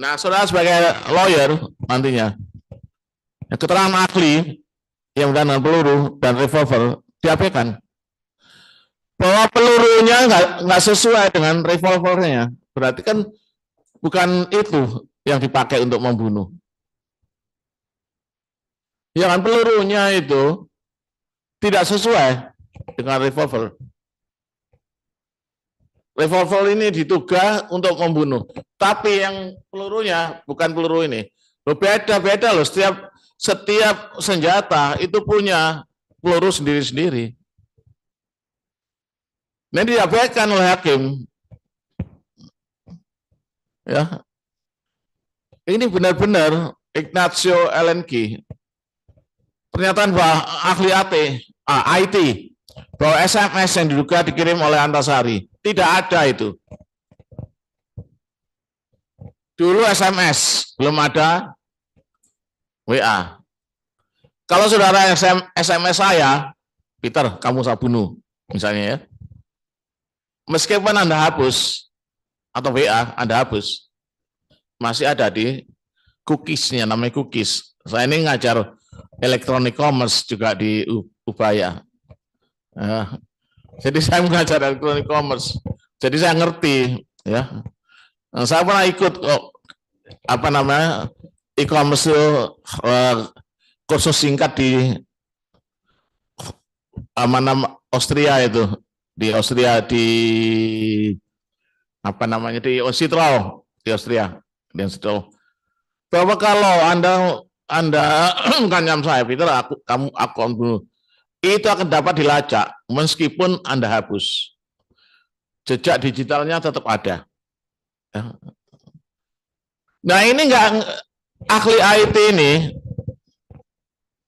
Nah, saudara sebagai lawyer nantinya, keterangan ahli yang menggunakan peluru dan revolver diabaikan. Bahwa pelurunya nggak sesuai dengan revolvernya, berarti kan bukan itu yang dipakai untuk membunuh. Ya kan, pelurunya itu tidak sesuai dengan revolver. Revolver ini ditugah untuk membunuh. Tapi yang pelurunya bukan peluru ini. Beda-beda loh. Setiap senjata itu punya peluru sendiri-sendiri. Ini diabaikan oleh hakim. Ya, ini benar-benar Ignacio Elenki. Pernyataan bahwa ahli IT bahwa SMS yang diduga dikirim oleh Antasari tidak ada itu. Dulu SMS, belum ada WA. Kalau saudara SMS saya, Peter, kamu saya bunuh, misalnya ya. Meskipun Anda hapus, atau WA Anda hapus, masih ada di cookies-nya, namanya cookies. Saya ini ngajar electronic commerce juga di Ubaya. Jadi saya mengajar electronic commerce. Jadi saya ngerti, ya. Saya pernah ikut e-commerce kursus singkat di Austria itu, di Austria di di Ositrau, di Austria, di Ositrau. Bahwa kalau Anda kanyam saya, Peter, aku bunuh, itu akan dapat dilacak meskipun Anda hapus. Jejak digitalnya tetap ada. Nah, ini enggak ahli IT ini,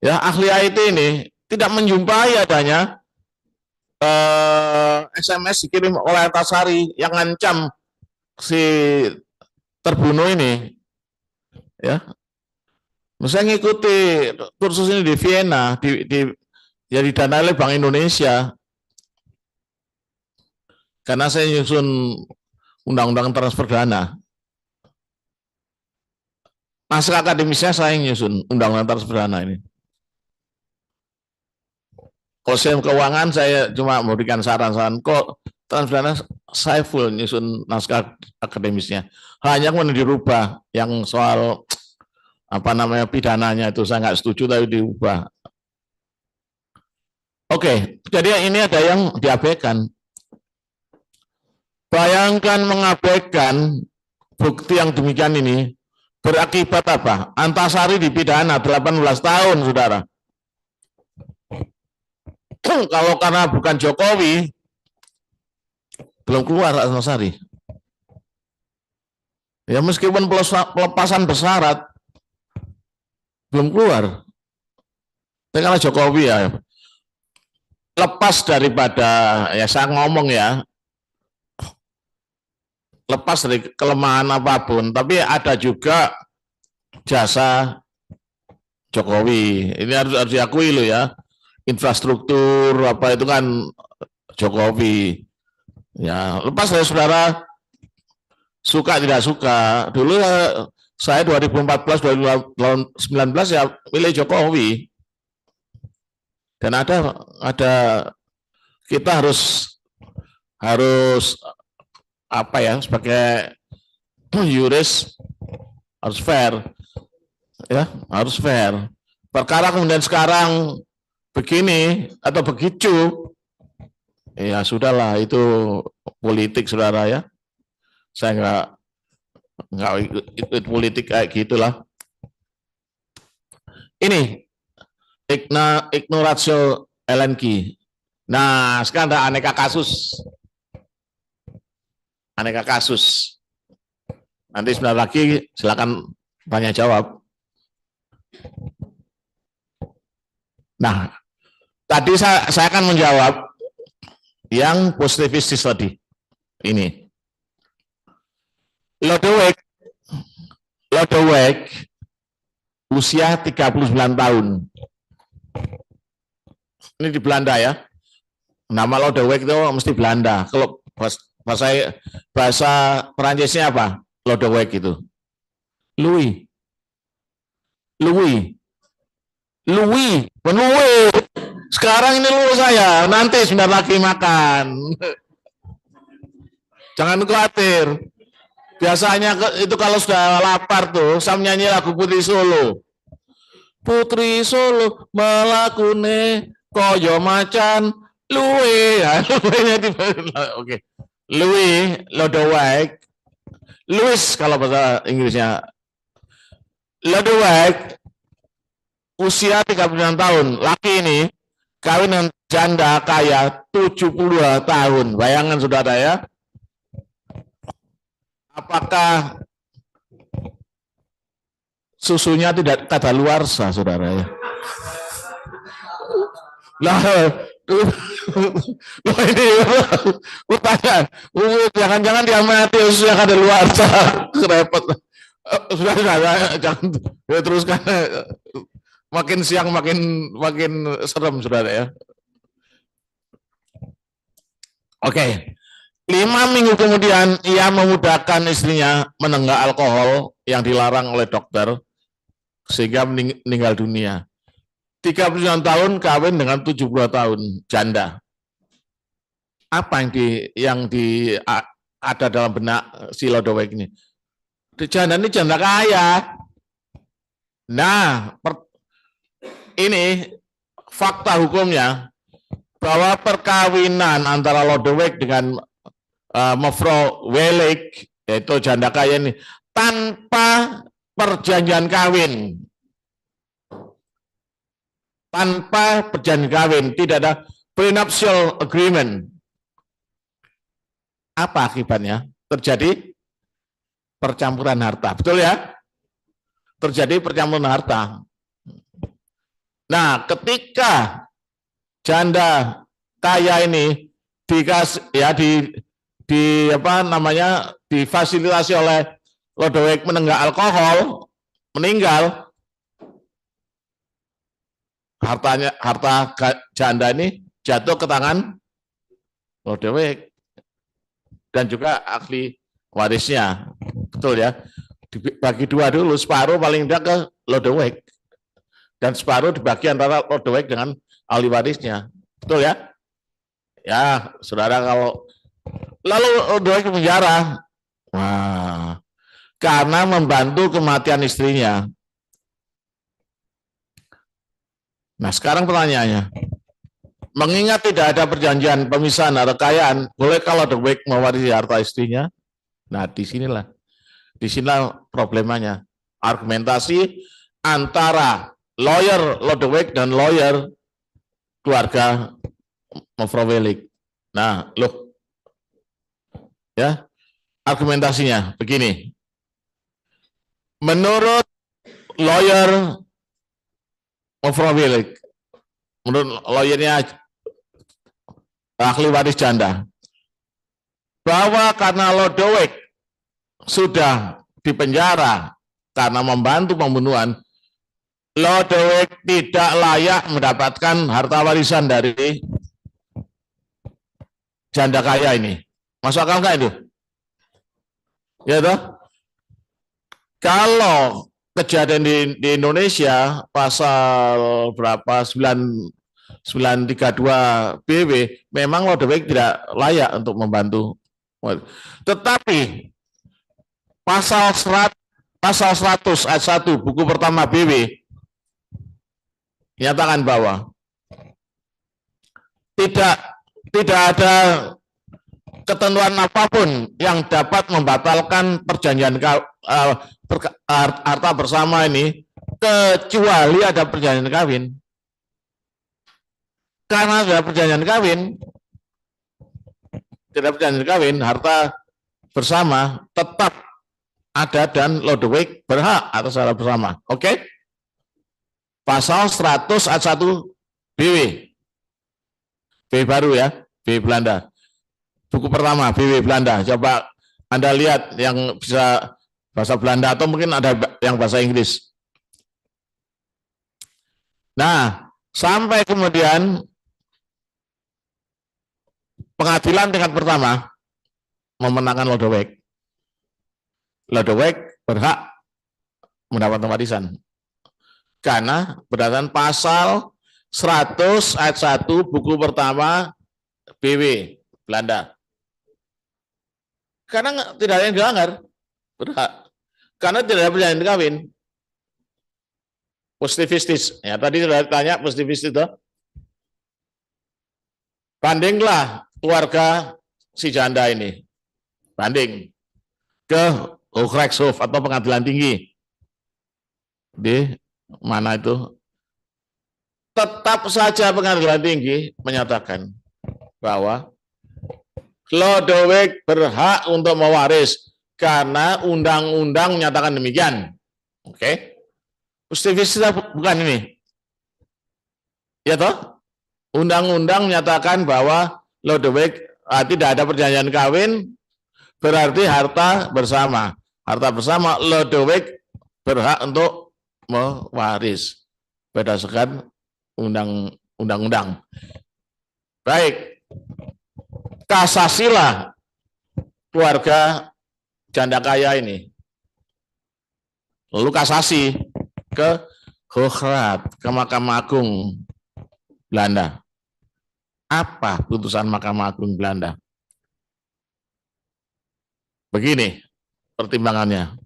ya, ahli IT ini tidak menjumpai adanya SMS dikirim oleh Antasari yang ngancam si terbunuh ini, ya. Saya ngikuti kursus ini di Vienna, ya didanai oleh Bank Indonesia, karena saya nyusun undang-undang transfer dana. Naskah akademisnya saya nyusun undang-undang transfer dana ini. Kalau keuangan saya cuma memberikan saran-saran, kok transfer dana saya full nyusun naskah akademisnya. Hanya kemudian dirubah yang soal pidananya itu saya nggak setuju tapi diubah. Oke, jadi ini ada yang diabaikan. Bayangkan mengabaikan bukti yang demikian ini berakibat apa? Antasari dipidana 18 tahun, saudara. Kalau karena bukan Jokowi, belum keluar Antasari. Ya meskipun pelepasan bersyarat, belum keluar. Tapi kalau Jokowi ya, lepas daripada, ya saya ngomong ya, lepas dari kelemahan apapun, tapi ada juga jasa Jokowi. Ini harus diakui loh ya. Infrastruktur apa itu kan Jokowi. Ya, lepas dari saudara suka tidak suka. Dulu saya 2014 2019 ya milih Jokowi. Dan ada kita harus sebagai yuris harus fair. Ya, harus fair. Perkara kemudian sekarang begini atau begitu, ya sudahlah, itu politik, saudara ya. Saya nggak ikut politik kayak gitulah. Ini Ignacio Elenki. Nah, sekarang ada aneka kasus. Aneka kasus. Nanti sebentar lagi silakan tanya jawab. Nah, tadi saya akan menjawab yang positivistis tadi. Ini. Lodewijk usia 39 tahun. Ini di Belanda ya. Nama Lodewijk itu mesti Belanda. Kalau bahasa Perancisnya apa? Lodewijk itu. Louis. Sekarang ini Louis saya, nanti sebentar lagi makan. Jangan khawatir. Biasanya itu kalau sudah lapar tuh, saya nyanyi lagu Putri Solo. Putri Solo melakune koyo macan luwe. Ya, oke. Louis Lodewijk, Louis kalau bahasa Inggrisnya, Lodewijk usia 39 tahun, laki ini kawin dengan janda kaya 72 tahun. Bayangan saudara ya. Apakah susunya tidak kadaluarsa, saudara ya? Lah, ini pertanyaan. Jangan-jangan dia mati susunya kadaluarsa, repot. Sudah, jangan teruskan. Makin siang makin serem, saudara ya. Oke. 5 minggu kemudian ia memudahkan istrinya menenggak alkohol yang dilarang oleh dokter sehingga meninggal dunia. 39 tahun kawin dengan 72 tahun janda. Apa yang ada dalam benak si Lodewijk ini? Janda ini janda kaya. Nah, ini fakta hukumnya bahwa perkawinan antara Lodewijk dengan Mevrouw Welick, yaitu janda kaya ini, tanpa perjanjian kawin. Tanpa perjanjian kawin, tidak ada prenuptial agreement. Apa akibatnya? Terjadi percampuran harta. Betul ya? Terjadi percampuran harta. Nah, ketika janda kaya ini difasilitasi oleh Lodewijk menenggak alkohol, meninggal, harta janda ini jatuh ke tangan Lodewijk dan juga ahli warisnya. Betul ya? Dibagi dua dulu, separuh paling tidak ke Lodewijk dan separuh dibagi antara Lodewijk dengan ahli warisnya. Betul ya? Ya, saudara, kalau lalu Lodewijk ke penjara, wah, karena membantu kematian istrinya. Nah, sekarang pertanyaannya, mengingat tidak ada perjanjian pemisahan harta kekayaan, boleh kalau Lodewijk mewarisi harta istrinya? Nah, disinilah problemanya. Argumentasi antara lawyer Lodewijk dan lawyer keluarga Mevrouw Welick. Nah, loh, ya, argumentasinya begini. Menurut lawyer Mevrouw Welick, menurut lawyernya ahli waris janda, bahwa karena Lodewijk sudah dipenjara karena membantu pembunuhan, Lodewijk tidak layak mendapatkan harta warisan dari janda kaya ini. Masuk akal nggak itu? Ya toh? Kalau kejadian di Indonesia pasal berapa 932 BW, memang Lodewijk tidak layak untuk membantu. Tetapi pasal 100 ayat 1 buku pertama BW nyatakan bahwa tidak ada ketentuan apapun yang dapat membatalkan perjanjian harta bersama ini kecuali ada perjanjian kawin. Karena ada perjanjian kawin, tidak perjanjian kawin, harta bersama tetap ada dan Lodewijk berhak atas harta bersama. Oke? Pasal 100 ayat 1 BW. BW baru ya, BW Belanda. Buku pertama BW Belanda. Coba Anda lihat yang bisa bahasa Belanda atau mungkin ada yang bahasa Inggris. Nah, sampai kemudian pengadilan tingkat pertama memenangkan Lodewijk. Lodewijk berhak mendapatkan warisan. Karena berdasarkan pasal 100 ayat 1 buku pertama BW Belanda. Karena tidak ada yang dilanggar, berhak. Karena tidak ada perjanjian kawin. Positivistis. Ya, tadi sudah ditanya positivistis itu. Bandinglah keluarga si janda ini. banding ke Hooggerechtshof atau pengadilan tinggi. Di mana itu? Tetap saja pengadilan tinggi menyatakan bahwa Lodewijk berhak untuk mewaris karena undang-undang menyatakan demikian. Oke. Positifisnya bukan ini. Ya toh? Undang-undang menyatakan bahwa Lodewijk tidak ada perjanjian kawin, berarti harta bersama. Harta bersama Lodewijk berhak untuk mewaris berdasarkan undang-undang. Baik. Kasasilah keluarga janda kaya ini. Lalu kasasi ke Hooggerat, ke Mahkamah Agung Belanda. Apa putusan Mahkamah Agung Belanda? Begini pertimbangannya.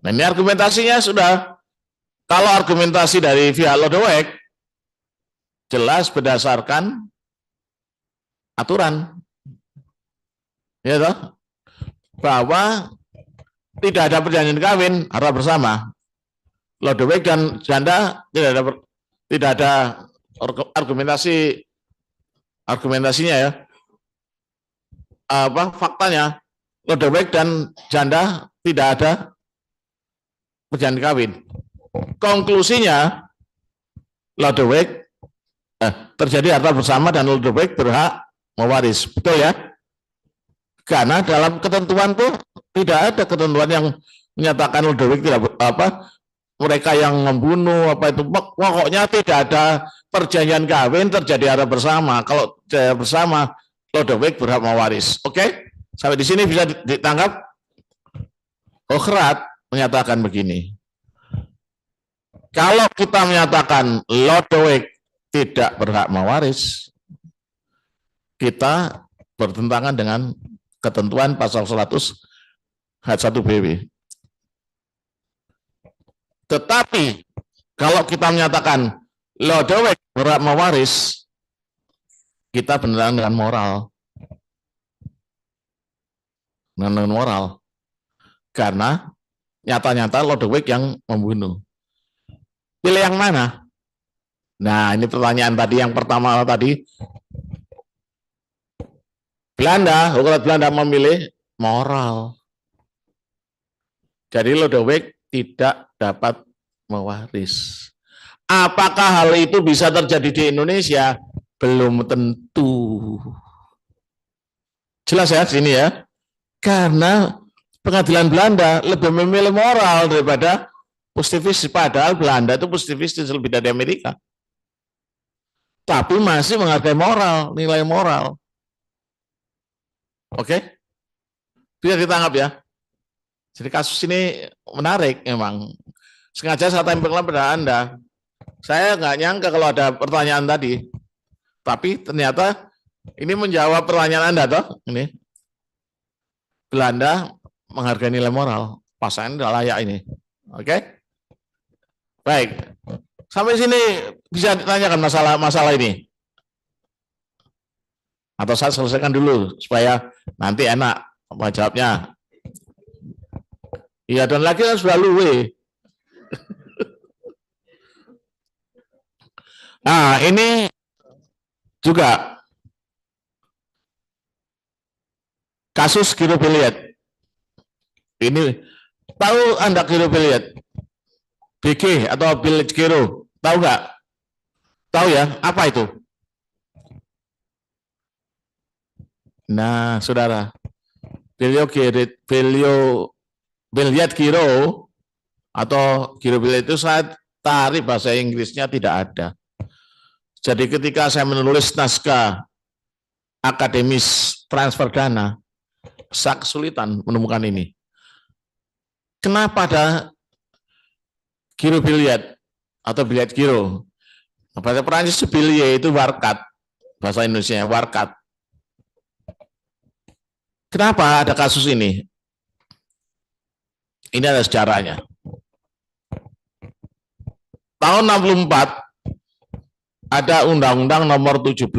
Nah, ini argumentasinya sudah. Kalau argumentasi dari pihak Lodewijk jelas berdasarkan aturan, ya toh, bahwa tidak ada perjanjian kawin harta bersama. Lodewijk dan janda tidak ada argumentasinya ya. Faktanya Lodewijk dan janda tidak ada perjanjian kawin. Konklusinya Lodewijk terjadi harta bersama dan Lodewijk berhak mewaris, betul ya? Karena dalam ketentuan tuh tidak ada ketentuan yang menyatakan Lodewijk tidak mereka yang membunuh pokoknya tidak ada perjanjian kawin terjadi harta bersama. Kalau harta bersama Lodewijk berhak mewaris. Oke? Sampai di sini bisa ditangkap? Hooggerat menyatakan begini. Kalau kita menyatakan Lodewijk tidak berhak mewaris, kita bertentangan dengan ketentuan pasal 100 ayat 1 BW. Tetapi kalau kita menyatakan Lodewijk berhak mewaris, kita bertentangan dengan moral. Dengan moral. Karena nyata-nyata Lodewijk yang membunuh. Pilih yang mana? Nah, ini pertanyaan tadi yang pertama tadi. Hooggerat Belanda memilih moral. Jadi Lodewijk tidak dapat mewaris. Apakah hal itu bisa terjadi di Indonesia? Belum tentu. Jelas ya sini ya. Karena pengadilan Belanda lebih memilih moral daripada positivis, padahal Belanda itu positivis lebih dari Amerika. Tapi masih menghargai moral, nilai moral. Oke? Bisa ditangkap ya. Jadi kasus ini menarik memang. Sengaja saya tempelkan pada Anda. Saya nggak nyangka kalau ada pertanyaan tadi. Tapi ternyata ini menjawab pertanyaan Anda toh. Ini. Belanda menghargai nilai moral. Pasangan tidak layak ini. Oke? Baik. Sampai sini bisa ditanyakan masalah ini. Atau saya selesaikan dulu supaya nanti enak apa jawabnya. Iya, dan lagi sudah luwe. Nah, ini juga kasus Giro Billiat. Ini tahu Anda Giro Billiat? BG atau Billiat Giro, tahu nggak? Tahu ya, apa itu? Nah, saudara, Billiat Giro atau Giro Billiat itu saya tarik bahasa Inggrisnya tidak ada. Jadi ketika saya menulis naskah akademis transfer dana, saya kesulitan menemukan ini. Kenapa ada Giro Billiat atau Billiat Giro? Bahasa Perancis billiat itu warkat, bahasa Indonesia warkat. Kenapa ada kasus ini? Ini ada sejarahnya. Tahun 64 ada Undang-Undang nomor 17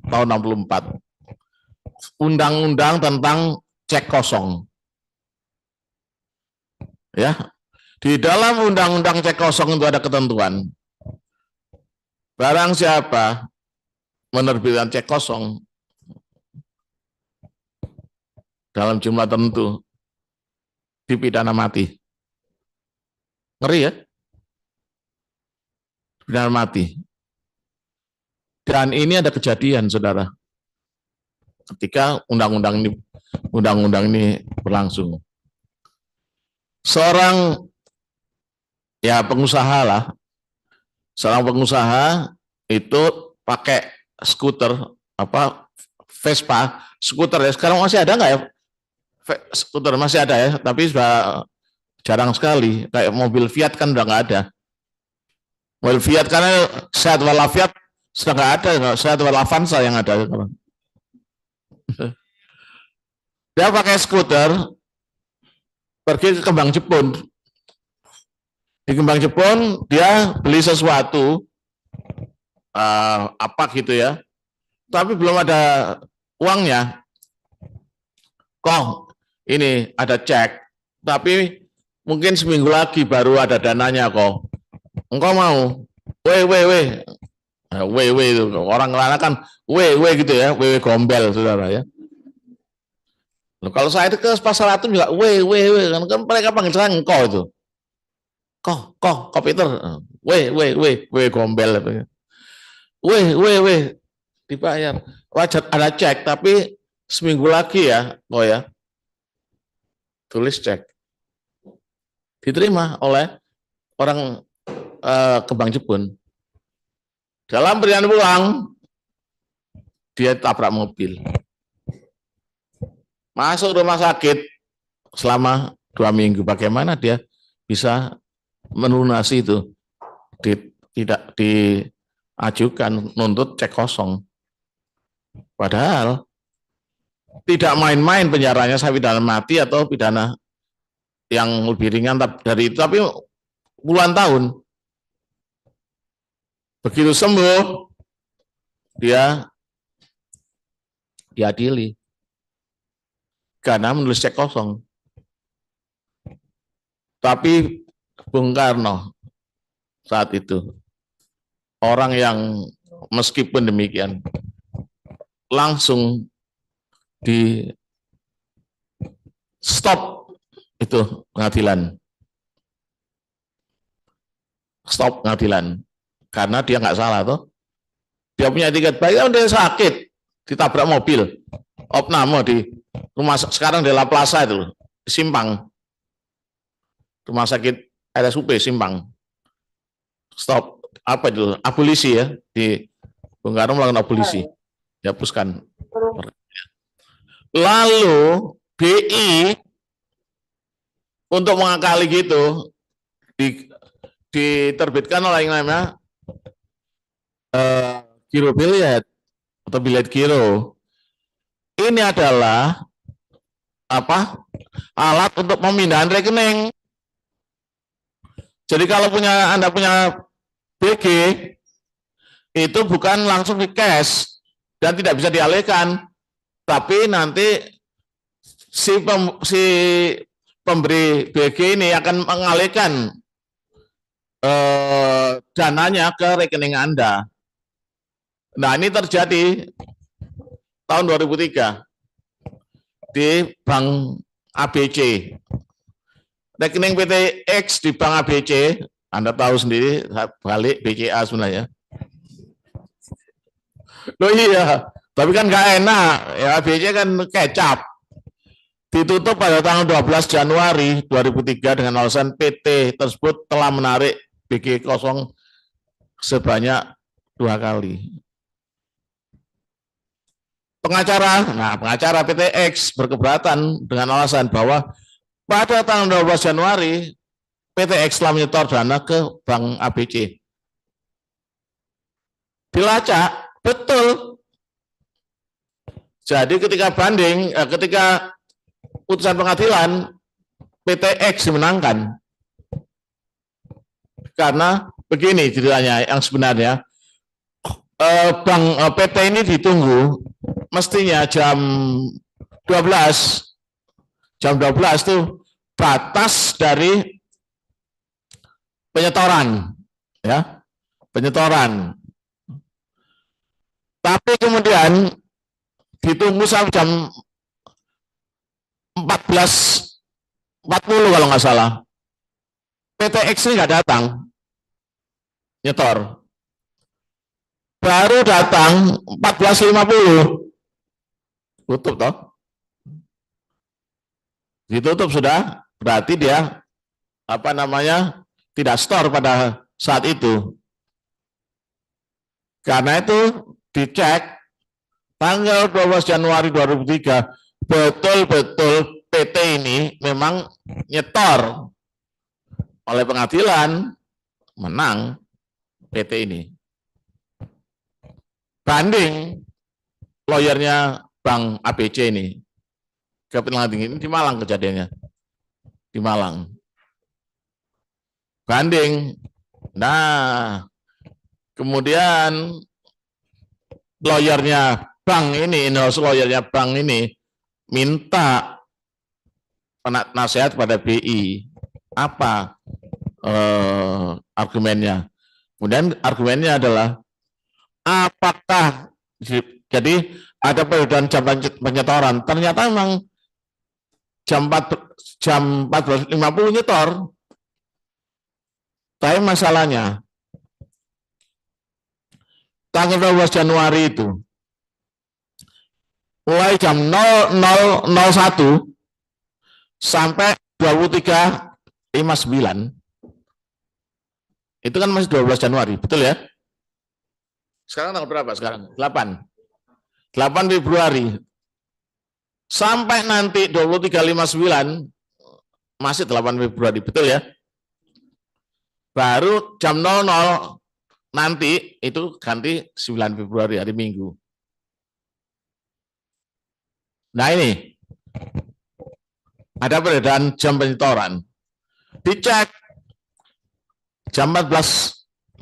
tahun 64. undang-undang tentang cek kosong. Ya, di dalam undang-undang cek kosong itu ada ketentuan. Barang siapa menerbitkan cek kosong dalam jumlah tertentu dipidana mati. Ngeri ya? Pidana mati. Dan ini ada kejadian, saudara, ketika undang-undang ini berlangsung. Seorang ya pengusaha lah, seorang pengusaha itu pakai skuter Vespa, skuter ya. Sekarang masih ada nggak ya? Skuter masih ada ya, tapi sudah jarang sekali. Kayak mobil Fiat kan udah nggak ada. Mobil Fiat karena Seat walafiat sudah nggak ada, Seat walavansa yang ada. Dia pakai skuter pergi ke Kembang Jepun. Di Kembang Jepun dia beli sesuatu apa gitu ya, tapi belum ada uangnya. Kok ini ada cek, tapi mungkin seminggu lagi baru ada dananya kok. Engkau mau? Weh. Itu orang Kelana kan weh gitu ya, weh gombel saudara ya. Loh, kalau saya itu ke pasar Ratu juga weh kan mereka panggil saya engkau itu. Kok Peter. Weh gombel. Weh dibayar. Wajar ada cek tapi seminggu lagi ya, kok ya. Tulis cek. Diterima oleh orang Kembang Jepun. Dalam perjalanan pulang, dia tabrak mobil. Masuk rumah sakit selama 2 minggu. Bagaimana dia bisa melunasi itu? Tidak diajukan, nuntut cek kosong. Padahal tidak main-main penjaranya, saya pidana mati atau pidana yang lebih ringan dari itu, tapi puluhan tahun. Begitu sembuh, dia diadili karena menulis cek kosong. Tapi Bung Karno saat itu orang yang meskipun demikian langsung di stop itu pengadilan. Stop pengadilan. Karena dia nggak salah tuh. Dia punya etiket baik, dia sakit, ditabrak mobil, opname di rumah sekarang di La Plaza itu, di Simpang, rumah sakit RSUP Simpang. Stop apa itu? Abolisi ya, di Bung Karno melakukan abolisi, dihapuskan. Lalu BI untuk mengakali gitu diterbitkan oleh yang namanya giro biliet atau biliet giro. Ini adalah alat untuk pemindahan rekening. Jadi kalau Anda punya BG itu bukan langsung di cash dan tidak bisa dialihkan, tapi nanti si pemberi BG ini akan mengalihkan dananya ke rekening Anda. Nah, ini terjadi tahun 2003 di Bank ABC. Rekening PT X di Bank ABC, Anda tahu sendiri, balik BCA sebenarnya. Loh iya, tapi kan nggak enak, ya ABC kan kecap. Ditutup pada tanggal 12 Januari 2003 dengan alasan PT tersebut telah menarik BG kosong sebanyak 2 kali. Pengacara PTX berkeberatan dengan alasan bahwa pada tanggal 12 Januari PTX telah menyetor dana ke Bank ABC. Dilacak, betul. Jadi ketika putusan pengadilan, PTX dimenangkan. Karena begini ceritanya yang sebenarnya, Bank PT ini ditunggu mestinya jam 12 tuh batas dari penyetoran, ya, penyetoran. Tapi kemudian ditunggu sampai jam 14.40 kalau nggak salah. PTX ini nggak datang nyetor. Baru datang 14.50. Tutup toh. Ditutup sudah, berarti dia apa namanya tidak store pada saat itu. Karena itu dicek tanggal 12 Januari 2003 betul-betul PT ini memang nyetor oleh pengadilan, menang PT ini. Banding lawyernya Bank ABC ini ke pengadilan tinggi ini di Malang kejadiannya, di Malang. Banding. Nah, kemudian lawyernya bank ini, in-house lawyernya bank ini minta nasihat pada BI. Apa argumennya? Kemudian argumennya adalah apakah jadi ada perbedaan jam penyetoran. Ternyata memang jam 14.50 nyetor. Tapi masalahnya tanggal 12 Januari itu mulai jam 00.01 sampai 23.59 itu kan masih 12 Januari, betul ya? Sekarang tanggal berapa sekarang? 8 Februari sampai nanti 23.59 masih 8 Februari, betul ya? Baru jam 00 nanti itu ganti 9 Februari hari Minggu. Nah ini ada perbedaan jam penyetoran. Dicek jam 14.50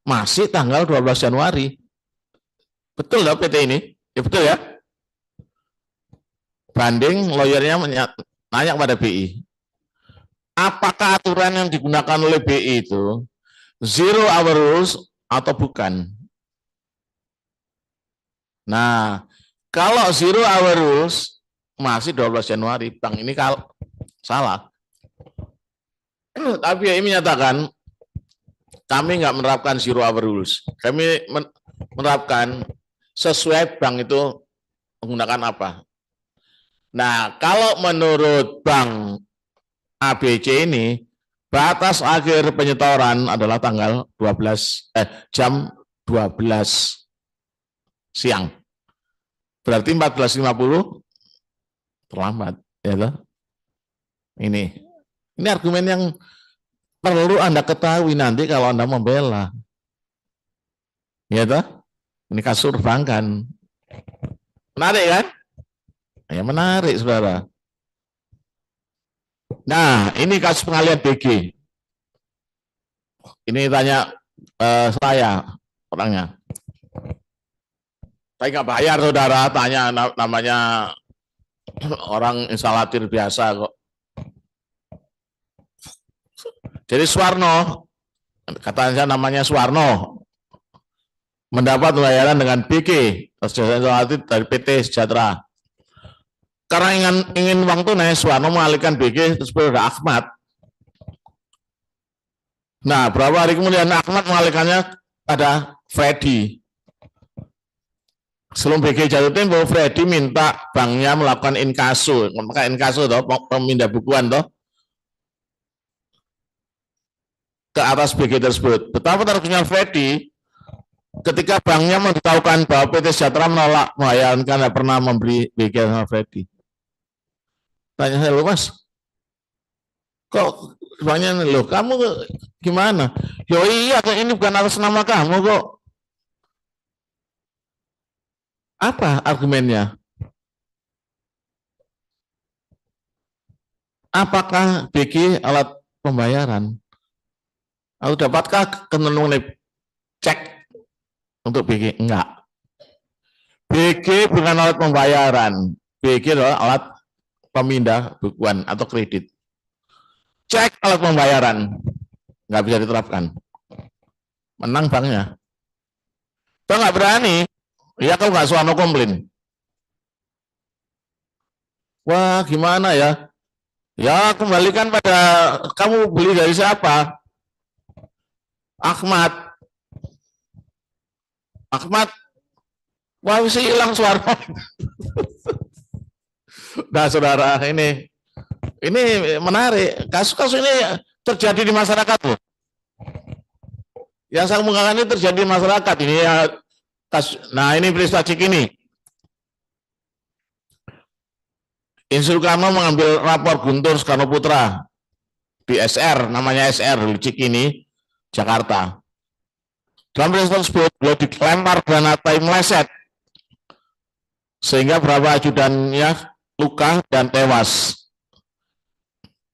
masih tanggal 12 Januari. Betul loh PT ini? Ya betul ya. Banding lawyernya nanya pada BI. Apakah aturan yang digunakan oleh BI itu zero hour rules atau bukan? Nah, kalau zero hour rules masih 12 Januari, bank ini salah. Tapi BI menyatakan kami nggak menerapkan zero hour rules. Kami menerapkan sesuai bank itu menggunakan apa. Nah, kalau menurut bank ABC ini batas akhir penyetoran adalah tanggal jam 12 siang. Berarti 14.50 terlambat, ya toh? Ini argumen yang perlu Anda ketahui nanti kalau Anda membela. Ya toh? Ini kasus perbankan. Menarik kan? Ya menarik, Saudara. Nah, ini kasus pengalihan BG. Ini tanya saya orangnya. Saya nggak bayar, Saudara. Tanya namanya orang instalatir biasa kok. Jadi Suwarno, katanya namanya Suwarno, mendapat pembayaran dengan BG dari PT Sejahtera. Karena ingin uang tunai, Suwarno mengalihkan BG tersebut kepada Ahmad. Nah, berapa hari kemudian Ahmad mengalihkannya pada Freddy. Sebelum BG jatuh tempo, Freddy minta banknya melakukan inkaso. Maka inkaso toh, pemindah bukuan toh, ke atas BG tersebut. Betapa terkejutnya Freddy ketika banknya memberitahukan bahwa PT Sejahtera menolak membayarkan karena pernah memberi BG sama Freddy. Tanya saya, loh Mas, kok banknya loh kamu gimana? Yo iya, ini bukan atas nama kamu kok. Apa argumennya? Apakah BG alat pembayaran? Atau dapatkah ketentuan cek untuk BG? Enggak. BG bukan alat pembayaran. BG adalah alat pemindah bukuan atau kredit. Cek alat pembayaran. Nggak bisa diterapkan. Menang banknya. Kalau nggak berani, ya kau nggak suano komplain. Wah, gimana ya? Ya, kembalikan pada kamu beli dari siapa? Ahmad. Ahmad, wah bisa hilang suara. Nah, saudara, ini menarik. Kasus-kasus ini terjadi di masyarakat loh. Yang saya mengatakan ini terjadi di masyarakat ini ya. Nah, ini peristiwa Cikini. Insinyur Soekarno mengambil rapor Guntur Soekarno Putra di SR, namanya SR di Cikini, Jakarta. Dalam peristiwa tersebut, beliau dilempar granat meleset sehingga beberapa ajudannya luka dan tewas.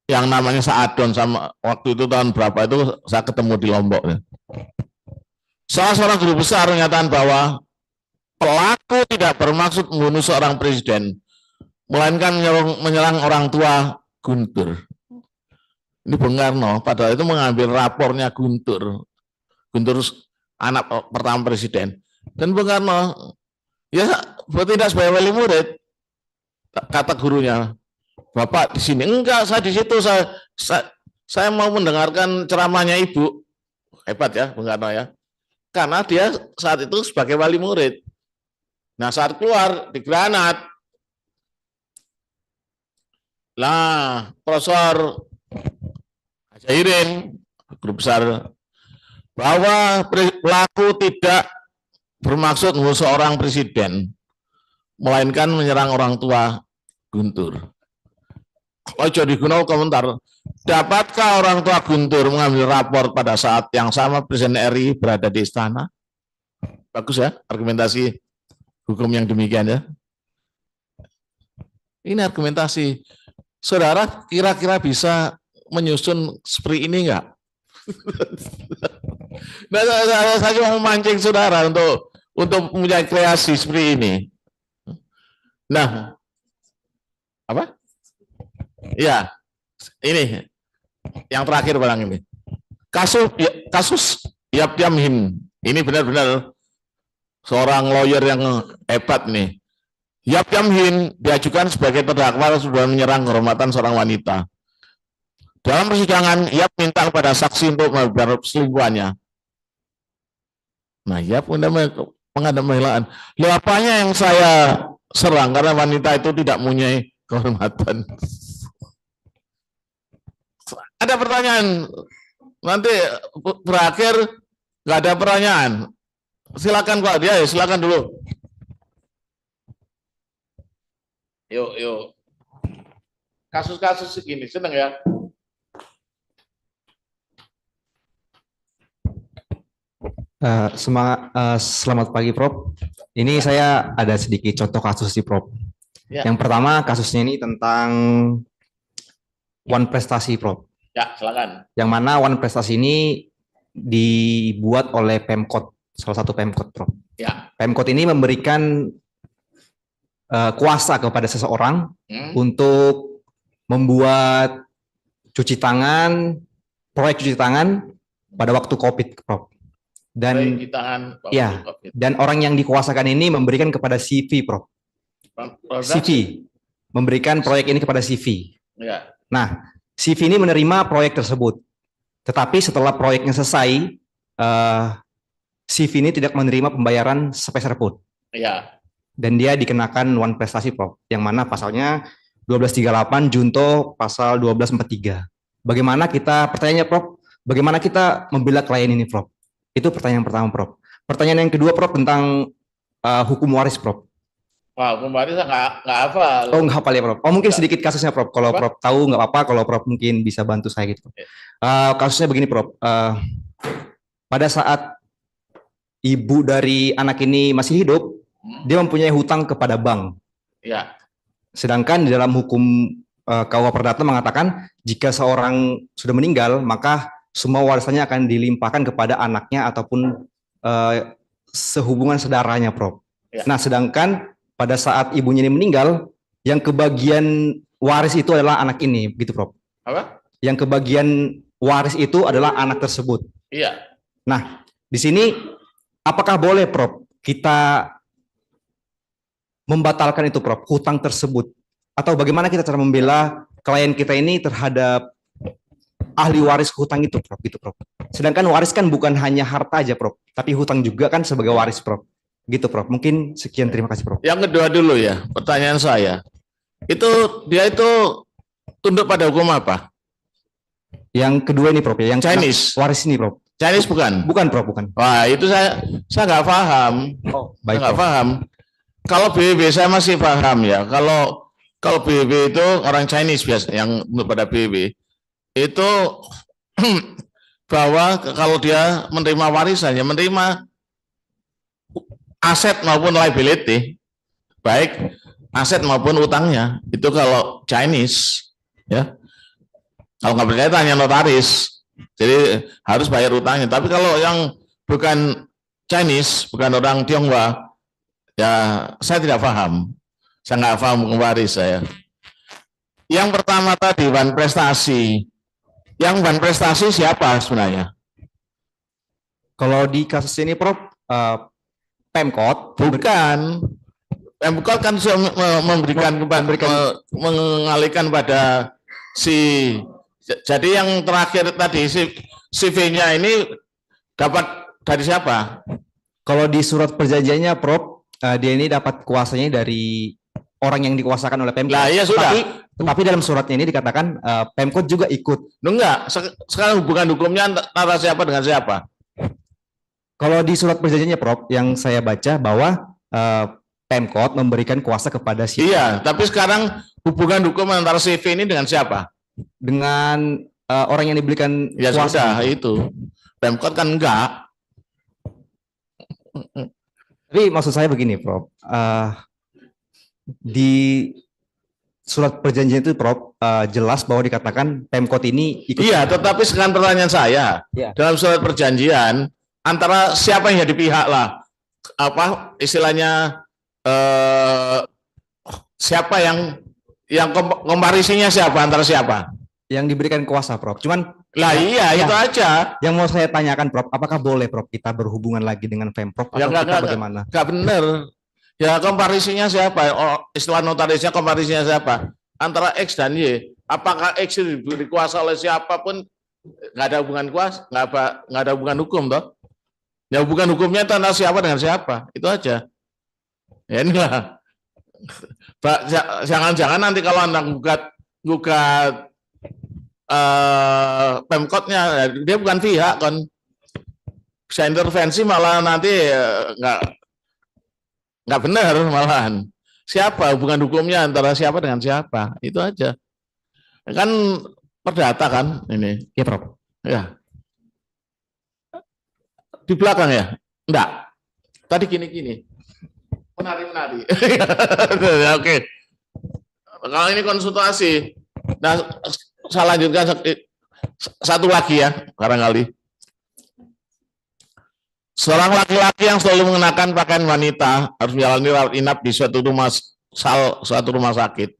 Yang namanya Saadon, sama waktu itu tahun berapa itu saya ketemu di Lombok. Salah seorang guru besar menyatakan bahwa pelaku tidak bermaksud membunuh seorang presiden, melainkan menyerang orang tua Guntur. Ini Bung Karno, padahal itu mengambil rapornya Guntur. Guntur anak pertama presiden. Dan Bung Karno, ya bertindak sebagai wali murid, kata gurunya. Bapak di sini, enggak, saya di situ, saya mau mendengarkan ceramahnya ibu. Hebat ya Bung Karno ya. Karena dia saat itu sebagai wali murid. Nah saat keluar di granat, lah Profesor Jairin, guru besar, bahwa pelaku tidak bermaksud membunuh seorang presiden, melainkan menyerang orang tua Guntur. Ojo digunakan komentar. Dapatkah orang tua Guntur mengambil rapor pada saat yang sama Presiden RI berada di istana? Bagus ya argumentasi hukum yang demikian ya. Ini argumentasi. Saudara kira-kira bisa menyusun seperti ini enggak? Nah, saya cuma memancing saudara untuk punya kreasi seperti ini. Nah, apa? Ya, ini yang terakhir barang ini. Kasus Yap Yam Hin. Ini benar-benar seorang lawyer yang hebat nih. Yap Yam Hin diajukan sebagai terdakwa sudah menyerang kehormatan seorang wanita. Dalam persidangan, Yap minta kepada saksi untuk membayar selingkuhannya. Nah, Yap menghadap pembelaan. Loh, apanya yang saya serang karena wanita itu tidak mempunyai kehormatan. Ada pertanyaan, nanti berakhir nggak ada pertanyaan. Silakan Pak dia, silakan dulu. Yuk. Kasus-kasus ini seneng ya. Selamat pagi Prof. Ini saya ada sedikit contoh kasus sih Prof. Ya. Yang pertama kasusnya ini tentang One Prestasi Prof. Ya, silakan. Yang mana One Prestasi ini dibuat oleh Pemkot, salah satu Pemkot Prof. Ya. Pemkot ini memberikan kuasa kepada seseorang untuk membuat proyek cuci tangan pada waktu COVID Prof. Dan ya, dan orang yang dikuasakan ini memberikan kepada CV, Prof. CV, memberikan proyek ini kepada CV. Ya. Nah, CV ini menerima proyek tersebut. Tetapi setelah proyeknya selesai, CV ini tidak menerima pembayaran sepeser pun. Ya. Dan dia dikenakan One Prestasi, Prof. Yang mana pasalnya 1238 Junto pasal 1243. Pertanyaannya, Prof, bagaimana kita membela klien ini, Prof? Itu pertanyaan pertama, Prof. Pertanyaan yang kedua, Prof, tentang hukum waris, Prof. Wah, hukum waris nggak hafal. Oh, nggak hafal ya, Prof. Oh, mungkin sedikit kasusnya, Prof. Kalau Prof tahu nggak apa-apa, kalau Prof mungkin bisa bantu saya gitu. Kasusnya begini, Prof. Pada saat ibu dari anak ini masih hidup, dia mempunyai hutang kepada bank. Ya. Sedangkan di dalam hukum KUH Perdata mengatakan jika seorang sudah meninggal, maka semua warisannya akan dilimpahkan kepada anaknya ataupun sehubungan saudaranya, Prof. Ya. Nah, sedangkan pada saat ibunya ini meninggal, yang kebagian waris itu adalah anak ini, gitu, Prof. Apa? Yang kebagian waris itu adalah anak tersebut. Iya. Nah, di sini apakah boleh, Prof, kita membatalkan itu, Prof, hutang tersebut? Atau bagaimana kita cara membela klien kita ini terhadap ahli waris hutang itu, Prof, gitu, Prof. Sedangkan waris kan bukan hanya harta aja, Prof, tapi hutang juga kan sebagai waris, Prof. Gitu, Prof. Mungkin sekian, terima kasih, Prof. Yang kedua dulu ya, pertanyaan saya. Dia itu tunduk pada hukum apa? Yang kedua ini, Prof, ya, yang Chinese. waris ini, Prof. Chinese bukan? Bukan, Prof, bukan. Wah, itu saya nggak paham. Oh, Saya baik, nggak Prof. paham. Kalau BBB saya masih paham ya. Kalau BBB itu orang Chinese biasa yang pada BBB itu bahwa kalau dia menerima warisan ya menerima aset maupun liability, baik aset maupun utangnya. Itu kalau Chinese ya. Kalau nggak berkaitan hanya notaris. Jadi harus bayar utangnya. Tapi kalau yang bukan Chinese, bukan orang Tionghoa, ya saya tidak paham. Saya nggak paham waris saya. Yang pertama tadi ban prestasi. Yang ban prestasi siapa sebenarnya? Kalau di kasus ini, Prof, Pemkot Bukan. Pemkot kan mengalihkan pada si. Jadi yang terakhir tadi si CV-nya ini dapat dari siapa? kalau di surat perjanjiannya, Prof, dia ini dapat kuasanya dari orang yang dikuasakan oleh Pemkot. Lah ya sudah. Tetapi dalam suratnya ini dikatakan Pemkot juga ikut. Enggak, sekarang hubungan hukumnya antara siapa dengan siapa? Kalau di surat perjanjiannya, Prof, yang saya baca bahwa Pemkot memberikan kuasa kepada si Iya, tapi sekarang hubungan hukum antara CV ini dengan siapa? dengan orang yang diberikan Ya kuasa. sudah, itu. Pemkot kan enggak. Tapi maksud saya begini, Prof. Di surat perjanjian itu, Prof, jelas bahwa dikatakan Pemkot ini ikut. Iya, tetapi sekarang pertanyaan saya, Ya. dalam surat perjanjian antara siapa yang jadi pihak lah, apa istilahnya siapa yang komparisinya siapa antara siapa? Yang diberikan kuasa, Prof. Cuman Lah iya, ya, itu aja. yang mau saya tanyakan, Prof, apakah boleh, Prof, kita berhubungan lagi dengan Pemprov atau Ya kita bagaimana? enggak benar. Ya komparisinya siapa? Oh, istilah notarisnya komparisinya siapa? Antara X dan Y. Apakah X dikuasai oleh siapapun nggak ada hubungan kuasa, nggak ada hubungan hukum toh? Ya hubungan hukumnya itu antara siapa dengan siapa, itu aja. Ya inilah. Jangan-jangan nanti kalau anda gugat Pemkotnya, dia bukan pihak kan, bisa intervensi malah nanti nggak benar malahan. Siapa hubungan hukumnya antara siapa dengan siapa, itu aja. Kan perdata kan ini. Ya, Prof. Ya. Di belakang ya? Enggak. Tadi gini-gini. Menari-menari. Oke. Kalau ini konsultasi. Nah, saya lanjutkan satu lagi ya, barangkali. Seorang laki-laki yang selalu mengenakan pakaian wanita harus menjalani rawat inap di suatu rumah sakit.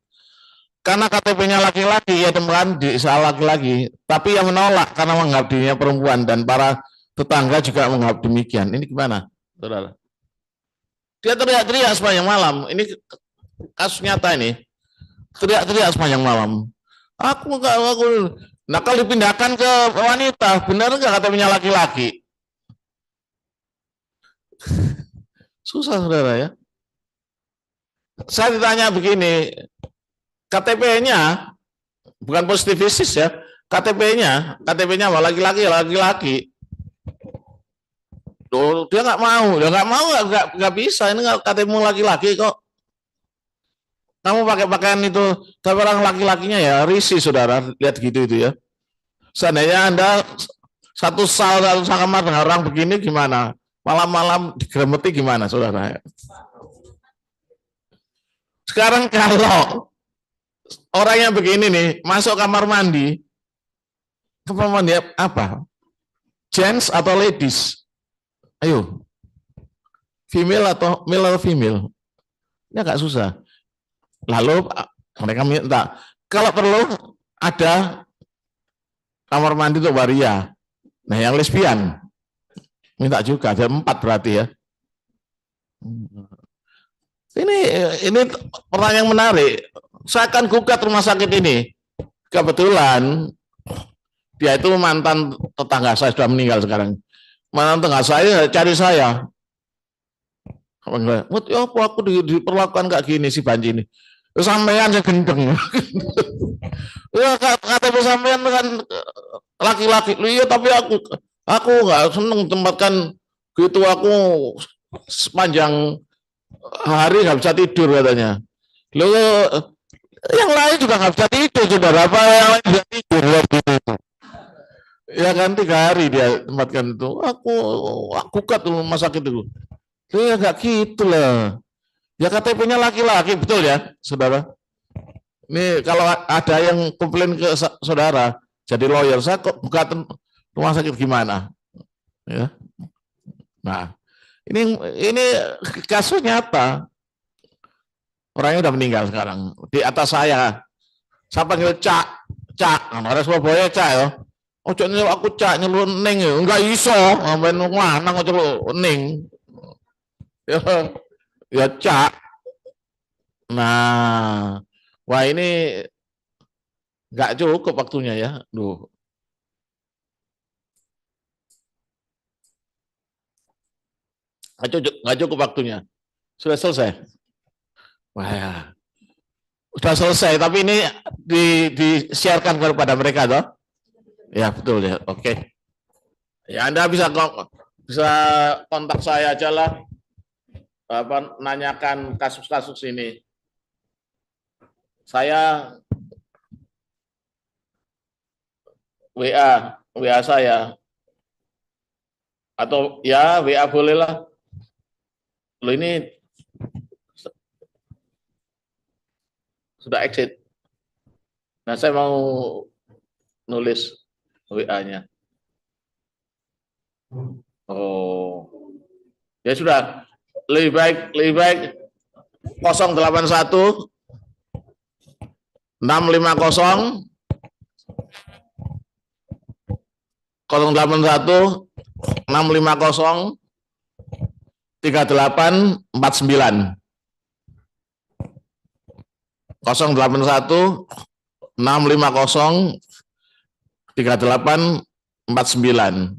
Karena KTP-nya laki-laki, ia temukan di salah laki-laki, tapi ia menolak karena menganggap dirinya perempuan dan para tetangga juga menganggap demikian. Ini gimana, saudara? Dia teriak-teriak sepanjang malam. Ini kasus nyata ini. Teriak-teriak sepanjang malam. Aku. Nah kalau dipindahkan ke wanita, benar nggak KTP-nya laki-laki? Susah, saudara ya. Saya ditanya begini, KTP-nya bukan positivistis ya, KTP-nya laki-laki. Tuh, dia nggak mau, nggak bisa. Ini KTP-mu laki-laki kok. Kamu pakai pakaian itu, tapi orang laki-lakinya ya risih, saudara. Lihat gitu itu ya. Seandainya Anda satu kamar dengan orang begini gimana? Malam-malam digeremeti gimana, saudara? Sekarang kalau orang yang begini nih masuk kamar mandi apa? Gents atau ladies? Ayo. female atau male atau female. Ini agak susah. Lalu mereka minta, kalau perlu ada kamar mandi untuk waria. Nah, yang lesbian minta juga, ada 4 berarti ya. Ini pertanyaan yang menarik. Saya akan gugat rumah sakit ini. Kebetulan dia itu mantan tetangga saya, sudah meninggal sekarang. Mantan tetangga saya cari saya. Ya apa aku diperlakukan kayak gini si Banci ini. Sampean saya gendeng. Ya kata sampean kan laki-laki. Iya tapi aku nggak seneng tempatkan gitu, aku sepanjang hari nggak bisa tidur katanya. Lo yang lain juga nggak bisa tidur, saudara. Apa yang lain bisa tidur waktu itu? Ya kan 3 hari dia tempatkan itu. Aku kat rumah sakit itu. Ya nggak gitu lah. Ya KTP-nya laki-laki, betul ya, saudara? Ini kalau ada yang komplain ke saudara, jadi lawyer, saya kok buka rumah sakit gimana? Ya. Nah, ini kasus nyata. Orangnya udah meninggal sekarang. Di atas saya panggil Cak. Ada Surabaya Cak ya. Ojo nyeluk aku Cak, nyeluk Ning ya. Enggak iso, sampean lanang kok nyeluk Ning. Ya, ya Cak. Nah, wah ini nggak cukup waktunya ya. Duh. Nggak cukup waktunya. Sudah selesai. Wah, ya. Sudah selesai, tapi ini di-sharekan kepada mereka toh? Ya, betul ya. Oke. Ya, Anda bisa kontak saya aja lah. Nanyakan kasus-kasus ini. Saya WA saya. Atau ya WA boleh lah. Lo ini sudah exit. Nah, saya mau nulis WA-nya. Oh. Ya sudah. Lebih baik 081 650 081 650 3849 081 650 3849.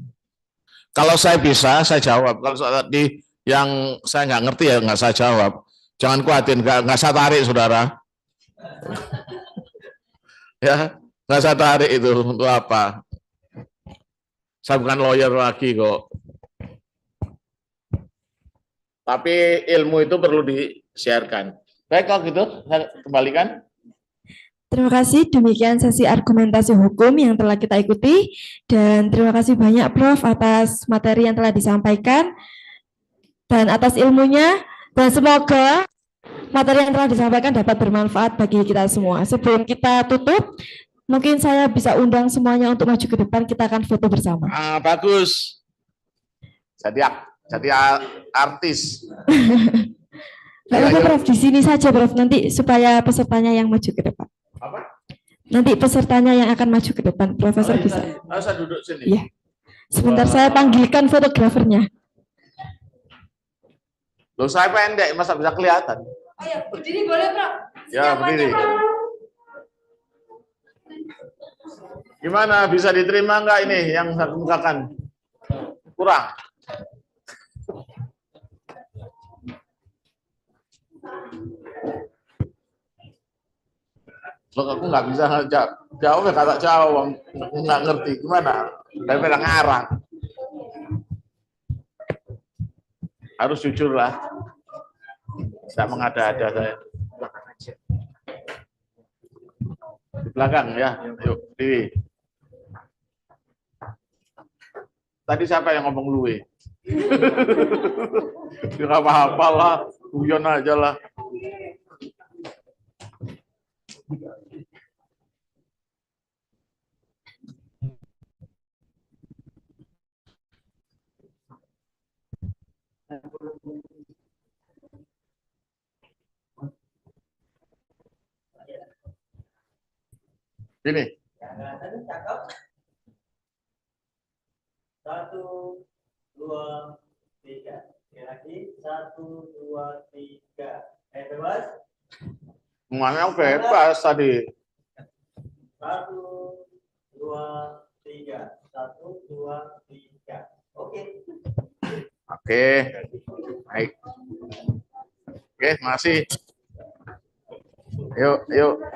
Kalau saya bisa, saya jawab. Kalau tadi yang saya nggak ngerti ya nggak saya jawab. Jangan khawatir, nggak saya tarik, saudara. Ya, nggak saya tarik itu untuk apa? Saya bukan lawyer lagi kok. Tapi ilmu itu perlu di-sharekan. Baik, kalau gitu, saya kembalikan. Terima kasih, demikian sesi argumentasi hukum yang telah kita ikuti. Dan terima kasih banyak Prof. atas materi yang telah disampaikan dan atas ilmunya. Dan semoga materi yang telah disampaikan dapat bermanfaat bagi kita semua. Sebelum kita tutup, mungkin saya bisa undang semuanya untuk maju ke depan, kita akan foto bersama. Bagus. Jadi artis. Nggak apa-apa Prof, di sini saja Prof, nanti supaya pesertanya yang maju ke depan. Apa? Nanti pesertanya yang akan maju ke depan, Profesor bisa. Saya duduk sini. Iya. Sebentar saya panggilkan fotografernya. Loh, saya pendek, masa bisa kelihatan? Ayo, berdiri boleh, Prof? Ya, berdiri. Gimana, bisa diterima nggak ini yang saya kemukakan? Kurang? Loh, aku nggak bisa jawab ya kata jawab, nggak ngerti gimana, daripada ngarang. Harus jujur lah, saya mengada-ada saya. Di belakang ya, yuk diri. Tadi siapa yang ngomong luwe? Tidak apa-apa lah, guyon aja lah. Sini. Satu, dua, tiga. Sekali lagi, satu, dua, tiga. Bebas. Semuanya bebas tadi. Satu, dua, tiga. Satu, dua, tiga. Oke. Oke. Baik. Oke, makasih. Yuk, yuk.